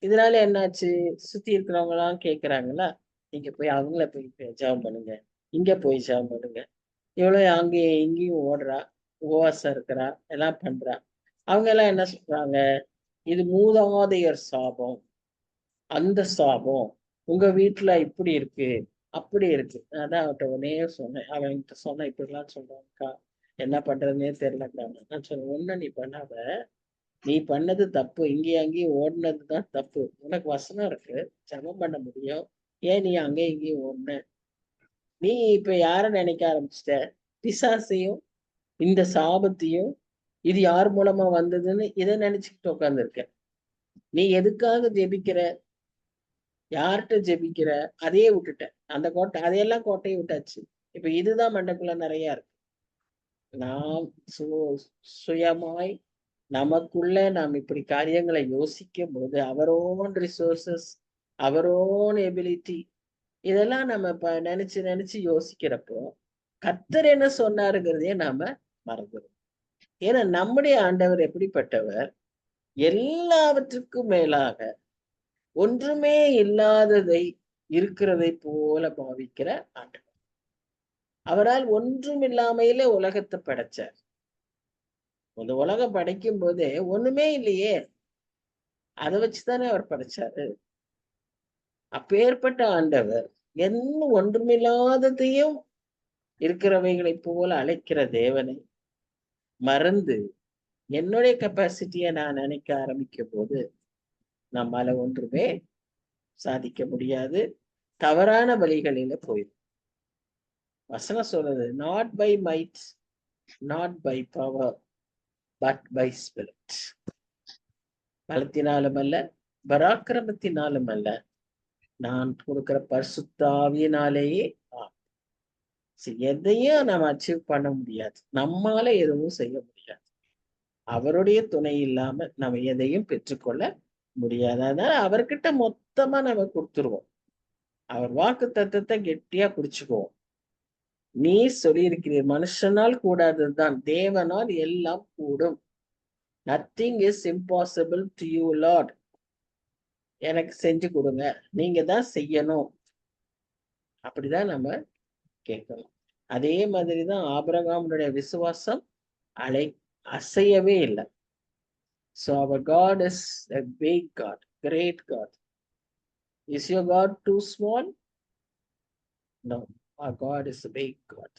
இதனால என்னாச்சு, சுத்தி இருக்கிறவங்க எல்லாம் கேக்குறாங்களா, நீங்க போய் அவங்கள போய் ஜெபம் பண்ணுங்க, இங்க போய் ஜெபம் பண்ணுங்க. இவ்வளவு அங்கேயும் இங்கேயும் ஓடுறா, உபவாசம் இருக்கிறா, எல்லாம் பண்றா. அவங்க எல்லாம் என்ன சொல்றாங்க, இது மூதாதையர் சாபம், அந்த சாபம் உங்க வீட்டுல இப்படி இருக்கு அப்படி இருக்கு. அதான் அவன்கிட்ட உடனே சொன்னேன். அவன்கிட்ட சொன்ன, இப்படிலாம் சொல்றாங்கக்கா, என்ன பண்றதுன்னே தெரியலக்கா. நான் சொன்னேன், ஒண்ணு நீ பண்ணாத, நீ பண்ணது தப்பு, இங்கேயும் அங்கேயும் ஓடுனதுதான் தப்பு. உனக்கு வசனம் இருக்கு, ஜெபம் பண்ண முடியும், ஏன் நீ அங்கேயும் இங்கேயும் ஓடுன? நீ இப்ப யார நினைக்க ஆரம்பிச்சிட்ட? பிசாசையும் இந்த சாபத்தையும், இது யார் மூலமா வந்ததுன்னு இதை நினைச்சுக்கிட்டு உட்கார்ந்துருக்க. நீ எதுக்காக ஜெபிக்கிற, யார்கிட்ட ஜெபிக்கிற, அதையே விட்டுட்ட. அந்த கோட்டை, அதையெல்லாம் கோட்டையை விட்டாச்சு. இப்ப இதுதான் மண்டக்குள்ள நிறைய இருக்கு. நாம் சுயமாய் நமக்குள்ள நாம் இப்படி காரியங்களை யோசிக்கும் போது, our own resources, our own ability, இதெல்லாம் நம்ம நினைச்சு நினைச்சு யோசிக்கிறப்போ கர்த்தர் என்ன சொன்னாருங்கிறதையே நாம மறந்துடும். ஏன்னா நம்முடைய ஆண்டவர் எப்படிப்பட்டவர், எல்லாவற்றுக்கும் மேலாக ஒன்றுமே இல்லாததை இருக்கிறதை போல பாவிக்கிற ஆண்டவர். அவரால் ஒன்றும் இல்லாமையிலே உலகத்தை படைச்சார். இந்த உலகம் படைக்கும் போதே ஒண்ணுமே இல்லையே, அதை வச்சுதானே அவர் படைச்சாரு. அப்பேற்பட்ட ஆண்டவர் என்ன ஒன்றுமில்லாததையும் இருக்கிறவைகளை போல அழைக்கிற தேவனை மறந்து என்னுடைய கெப்பாசிட்டியை நான் நினைக்க ஆரம்பிக்கும் போது நம்மால ஒன்றுமே சாதிக்க முடியாது. தவறான வழிகளில போயிடும். வசனம் சொல்றது, not by might, not by power, but by spirit. பலத்தினாலும் அல்ல, பராக்கிரமத்தினாலும் அல்ல, நான் கொடுக்கிற பரிசுத்தாவியினாலேயே. எதையும் நம்ம அச்சீவ் பண்ண முடியாது, நம்மால எதுவும் செய்ய முடியாது. அவருடைய துணை இல்லாம நம்ம எதையும் பெற்றுக்கொள்ள முடியாது. அதனால அவர்கிட்ட மொத்தமா நம்ம கொடுத்துருவோம். அவர் வாக்கு தத்தத்தை கெட்டியா பிடிச்சுக்குவோம். நீ சொல்லியிருக்கிறீர், மனுஷனால் கூடாததுதான், தேவனால் எல்லாம் கூடும். Nothing is impossible to you Lord. எனக்கு செஞ்சு கொடுங்க, நீங்க தான் செய்யணும். அப்படிதான் நம்ம கேட்கணும். அதே மாதிரிதான் ஆபிரகாமுடைய விசுவாசம் அசையவே இல்லை. So our God is a big God, great God. Is your God too small? No, our God is a big God.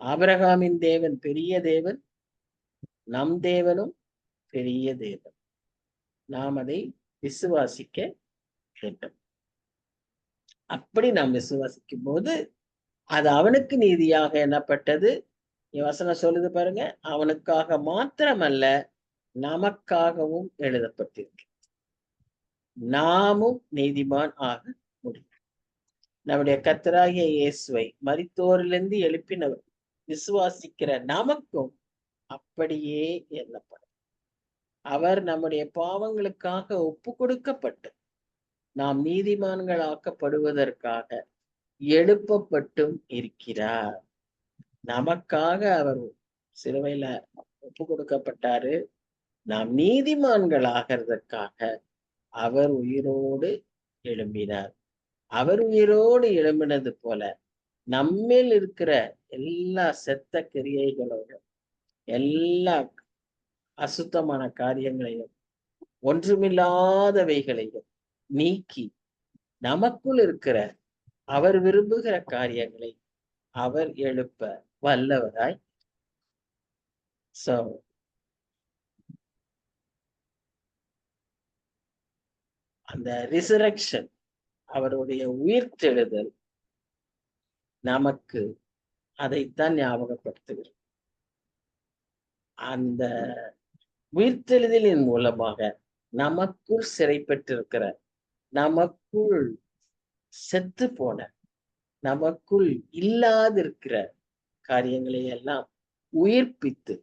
ஆபிரகாமின் தேவன் பெரிய தேவன், நம் தேவனும் பெரிய தேவன். நாம் அதை விசுவாசிக்க வேண்டும். அப்படி நாம் விசுவாசிக்கும் போது அது அவனுக்கு நீதியாக எண்ணப்பட்டது. வசனம் சொல்லுது பாருங்க, அவனுக்காக மாத்திரமல்ல நமக்காகவும் எழுதப்பட்டிருக்கு. நாமும் நீதிமான் ஆக முடியும். நம்முடைய கர்த்தராகிய இயேசுவை மரித்தோரிலிருந்து எழுப்பினவர் விசுவாசிக்கிற நமக்கும் அப்படியே எண்ணப்படும். அவர் நம்முடைய பாவங்களுக்காக ஒப்பு கொடுக்கப்பட்டு நாம் நீதிமான்கள் ஆக்கப்படுவதற்காக எழுப்பப்பட்டும் இருக்கிறார். நமக்காக அவர் சிலுவையில ஒப்பு கொடுக்கப்பட்டாரு. நாம் நீதிமான்கள் ஆகிறதற்காக அவர் உயிரோடு எழும்பினார். அவர் உயிரோடு எழும்பினது போல நம்மில் இருக்கிற எல்லா செத்த கிரியைகளோட எல்லா அசுத்தமான காரியங்களையும் ஒன்றுமில்லாதவைகளையும் நீக்கி நமக்குள் இருக்கிற அவர் விரும்புகிற காரியங்களை அவர் எழுப்ப வல்லவராய். அந்த ரிசரக்ஷன், அவருடைய உயிர்த்தெழுதல் நமக்கு அதைத்தான் ஞாபகப்படுத்துகிறது. அந்த உயிர்த்தெழுதலின் மூலமாக நமக்குள் சிறை பெற்றிருக்கிற, நமக்குள் செத்து போன, நமக்குள் இல்லாதிருக்கிற காரியங்களை எல்லாம் உயிர்ப்பித்து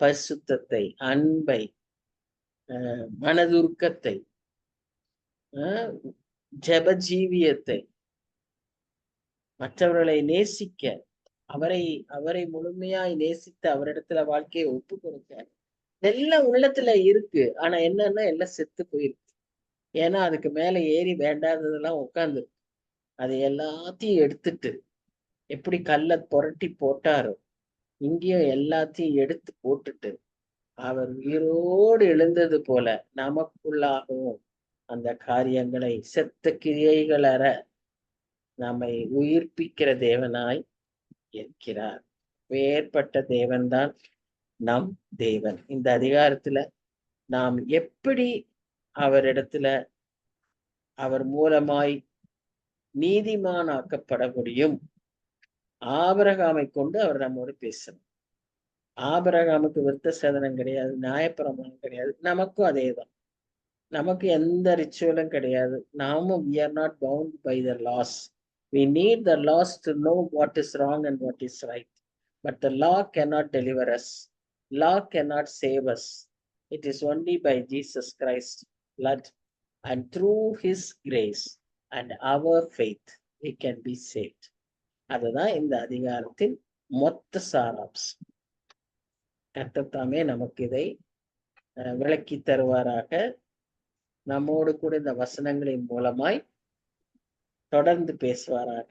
பரிசுத்தத்தை, அன்பை, மனதுருக்கத்தை, ஜெபஜீவியத்தை, மற்றவர்களை நேசிக்க, அவரை முழுமையாய் நேசித்து அவரிடத்துல வாழ்க்கையை ஒப்பு கொடுக்க எல்லாம் உள்ளத்துல இருக்கு. ஆனா என்னன்னா எல்லாம் செத்து போயிருக்கு. ஏன்னா அதுக்கு மேல ஏறி வேண்டாததெல்லாம் உட்கார்ந்து அதை எல்லாத்தையும் எடுத்துட்டு எப்படி கல்ல புரட்டி போட்டாரோ இங்கேயும் எல்லாத்தையும் எடுத்து போட்டுட்டு அவர் உயிரோடு எழுந்தது போல நமக்குள்ளாகவும் அந்த காரியங்களை செத்த கிரியைகள் அற நம்மை உயிர்ப்பிக்கிற தேவனாய் இருக்கிறார். வேறுபட்ட தேவன்தான் நம் தேவன். இந்த அதிகாரத்துல நாம் எப்படி அவரிடத்துல அவர் மூலமாய் நீதிமானாக்கப்பட முடியும்? ஆபிரகாமை கொண்டு அவர் நம்மோடு பேசணும். ஆபிரகாமுக்கு விருத்த சேதனம் கிடையாது, நியாயப்பிரமாணம் கிடையாது. நமக்கும் அதேதான். நமக்கு எந்த ரிச்சுவலும் கிடையாது. நாமும் we are not bound by the laws. We need the laws to know what is wrong and what is right. But the law cannot deliver us. Law cannot save us. It is only by Jesus Christ's blood and through his grace and our faith we can be saved. அதுதான் இந்த அதிகாரத்தின் மொத்த சாராம்சம். கர்த்தர் நமக்கு இதை விளக்கி தருவாராக. நம்மோடு கூட இந்த வசனங்களின் மூலமாய் தொடர்ந்து பேசுவாராக.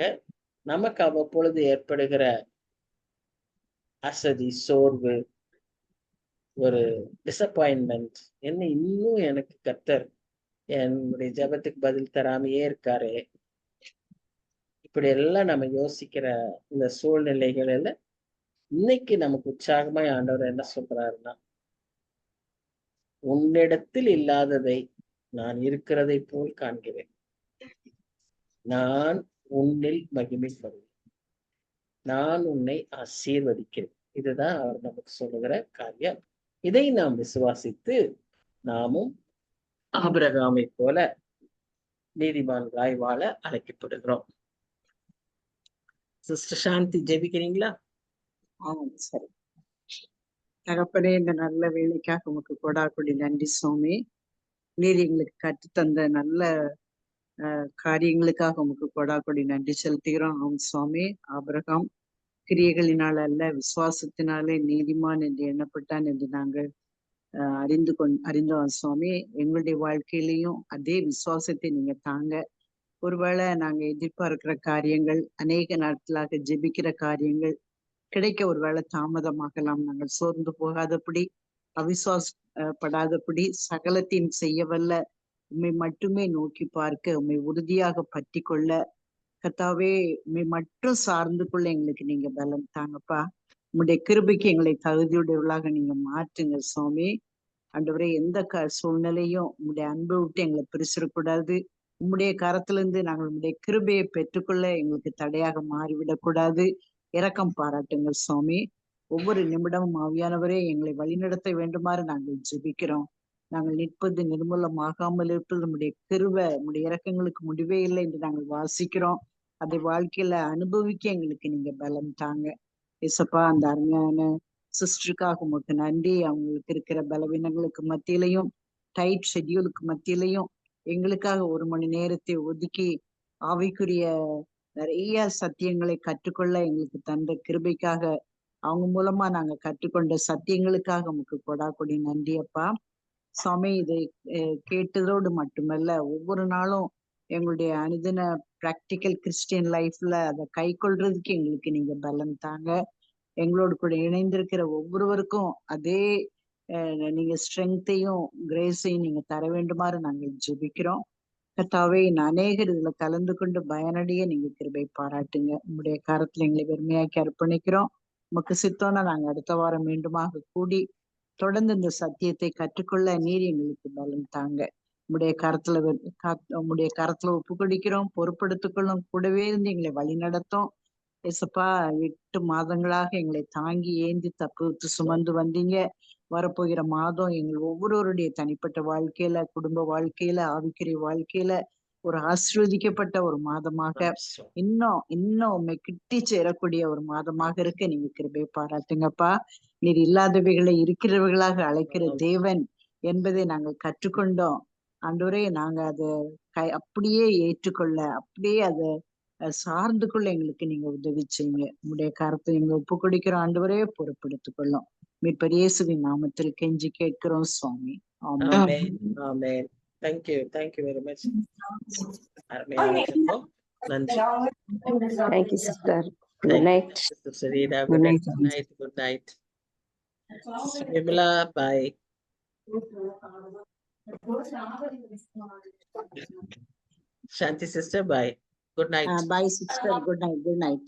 நமக்கு அவ்வப்பொழுது ஏற்படுகிற அசதி, சோர்வு, ஒரு டிசப்பாயின்மெண்ட், என்ன இன்னும் எனக்கு கர்த்தர் என்னுடைய ஜெபத்துக்கு பதில் தராமையே இருக்காரு, இப்படி எல்லாம் நம்ம யோசிக்கிற இந்த சூழ்நிலைகளில் இன்னைக்கு நமக்கு உற்சாகமாய் ஆண்டவர் என்ன சொல்றாருன்னா, உன்னிடத்தில் இல்லாததை நான் இருக்கிறதை போல் காண்கிறேன், நான் உன்னில் மகிமைப்படுவேன், நான் உன்னை ஆசீர்வதிக்கிறேன். இதுதான் அவர் நமக்கு சொல்லுகிற காரியம். இதை நாம் விசுவாசித்து நாமும் ஆபிரகாமை போல நீதிமான்களாய் வாழ அழைக்கப்படுகிறோம். சிஸ்டர் சாந்தி ஜெபிக்கிறீங்களா? சரி. தகப்பனே, இந்த நல்ல வேலைக்காக உமக்கு கொடாக்குடி நன்றி சுவாமி. நீர் எங்களுக்கு கற்றுத்தந்த நல்ல காரியங்களுக்காக உமக்கு கொடாக்கொடி நன்றி செலுத்துகிறோம். ஆம் சுவாமி, ஆபிரகாம் கிரியைகளினால் அல்ல விசுவாசத்தினாலே நீதிமான் என்று எண்ணப்பட்டான் என்று நாங்கள் அறிந்தோம் சுவாமி. எங்களுடைய வாழ்க்கையிலையும் அதே விசுவாசத்தை நீங்க தாங்க. ஒருவேளை நாங்க எதிர்பார்க்கிற காரியங்கள், அநேக நாட்களாக ஜெபிக்கிற காரியங்கள் கிடைக்க ஒருவேளை தாமதமாகலாம். நாங்கள் சோர்ந்து போகாதபடி, அவிசுவாசப்படாதபடி, சகலத்தையும் செய்யவல்ல உம்மை மட்டுமே நோக்கி பார்க்க, உம்மை உறுதியாக பற்றி கொள்ள, கர்த்தாவே உம்மை மட்டும் சார்ந்து கொள்ள எங்களுக்கு நீங்க பலம் தாங்கப்பா. உம்முடைய கிருபைக்கு எங்களை தகுதியுடையவர்களாக நீங்க மாற்றுங்க சுவாமி. ஆண்டவரே, எந்த சூழ்நிலையும் உம்முடைய அன்பை விட்டு எங்களை பிரிச்சிடக்கூடாது. உம்முடைய கரத்துல இருந்து நாங்கள் உம்முடைய கிருபையை பெற்றுக்கொள்ள எங்களுக்கு தடையாக மாறிவிடக்கூடாது. இரக்கம் பாராட்டுங்கள் சுவாமி. ஒவ்வொரு நிமிடமும் ஆவியானவரே எங்களை வழிநடத்த வேண்டுமாறு நாங்கள் ஜெபிக்கிறோம். நாங்கள் நிற்பது நிர்மூலமாகாமல் இருப்பது உம்முடைய கிருபை, உம்முடைய இரக்கங்களுக்கு முடிவே இல்லை என்று நாங்கள் வாசிக்கிறோம். அதை வாழ்க்கையில அனுபவிக்க எங்களுக்கு நீங்க பலம் தாங்க. இசப்பா, அந்த அருமையான சிஸ்டருக்காக உமக்கு நன்றி. அவங்களுக்கு இருக்கிற பலவீனங்களுக்கு மத்தியிலையும், டைட் ஷெட்யூலுக்கு மத்தியிலையும் எங்களுக்காக 1 மணி நேரத்தை ஒதுக்கி ஆவிக்குரிய நிறைய சத்தியங்களை கற்றுக்கொள்ள எங்களுக்கு தந்த கிருபைக்காக, அவங்க மூலமா நாங்க கற்றுக்கொண்ட சத்தியங்களுக்காக உமக்கு கொடாக்கொடி நன்றி அப்பா. சுவாமி, இதை கேட்டதோடு மட்டுமல்ல, ஒவ்வொரு நாளும் எங்களுடைய அனுதின பிராக்டிக்கல் கிறிஸ்டியன் லைஃப்ல அதை கை கொள்றதுக்கு எங்களுக்கு நீங்க பலம் தாங்க. எங்களோடு கூட இணைந்திருக்கிற ஒவ்வொருவருக்கும் அதே நீங்க ஸ்ட்ரென்த்தையும் கிரேஸையும் நீங்க தர வேண்டுமாறு நாங்கள் ஜெபிக்கிறோம். கர்த்தாவே, அநேகர் இதுல கலந்து கொண்டு பயனடைய நீங்க கிருபை பாராட்டுங்க. உங்களுடைய கரத்துல எங்களை வெறுமையாக்கி அர்ப்பணிக்கிறோம். உமக்கு சித்தோன்னா நாங்க அடுத்த வாரம் மீண்டுமாக கூடி தொடர்ந்து இந்த சத்தியத்தை கற்றுக்கொள்ள நீர் எங்களுக்கு பலம் தாங்க. உம்முடைய கரத்துல ஒப்பு கொடுக்கிறோம், பொறுப்படுத்திக்கொள்ளும், கூடவே இருந்து எங்களை வழி நடத்தும். ஏசப்பா, 8 மாதங்களாக எங்களை தாங்கி ஏந்தி தப்புவித்து சுமந்து வந்தீங்க. வரப்போகிற மாதம் எங்கள் ஒவ்வொருவருடைய தனிப்பட்ட வாழ்க்கையில, குடும்ப வாழ்க்கையில, ஆவிக்குரிய வாழ்க்கையில ஒரு ஆசீர்வதிக்கப்பட்ட ஒரு மாதமாக, இன்னும் உண்மை கிட்டி சேரக்கூடிய ஒரு மாதமாக இருக்க நீங்க கிருபை பாராட்டுங்கப்பா. நீர் இல்லாதவைகளை இருக்கிறவர்களாக அழைக்கிற தேவன் என்பதை நாங்கள் கற்றுக்கொண்டோம். ஆண்டவரே, நாங்க அதை அப்படியே ஏற்றுக்கொள்ள, அப்படியே அதை சார்ந்து கொள்ள எங்களுக்கு நீங்க உதவி செய்யுங்க. உங்களுடைய கருத்தை எங்க ஒப்பு கொடுக்கிறோம் ஆண்டவரே, பொறுப்படுத்திக் கொள்ளும். மீட்பர் இயேசுவின் நாமத்தில் கெஞ்சி கேட்கிறோம் சுவாமி. ஆமென். Thank you very much. Thank you, sister. Good night. Sister Sarita, good night. Vimala, bye. Shanti sister, bye. Good night. Bye sister, good night.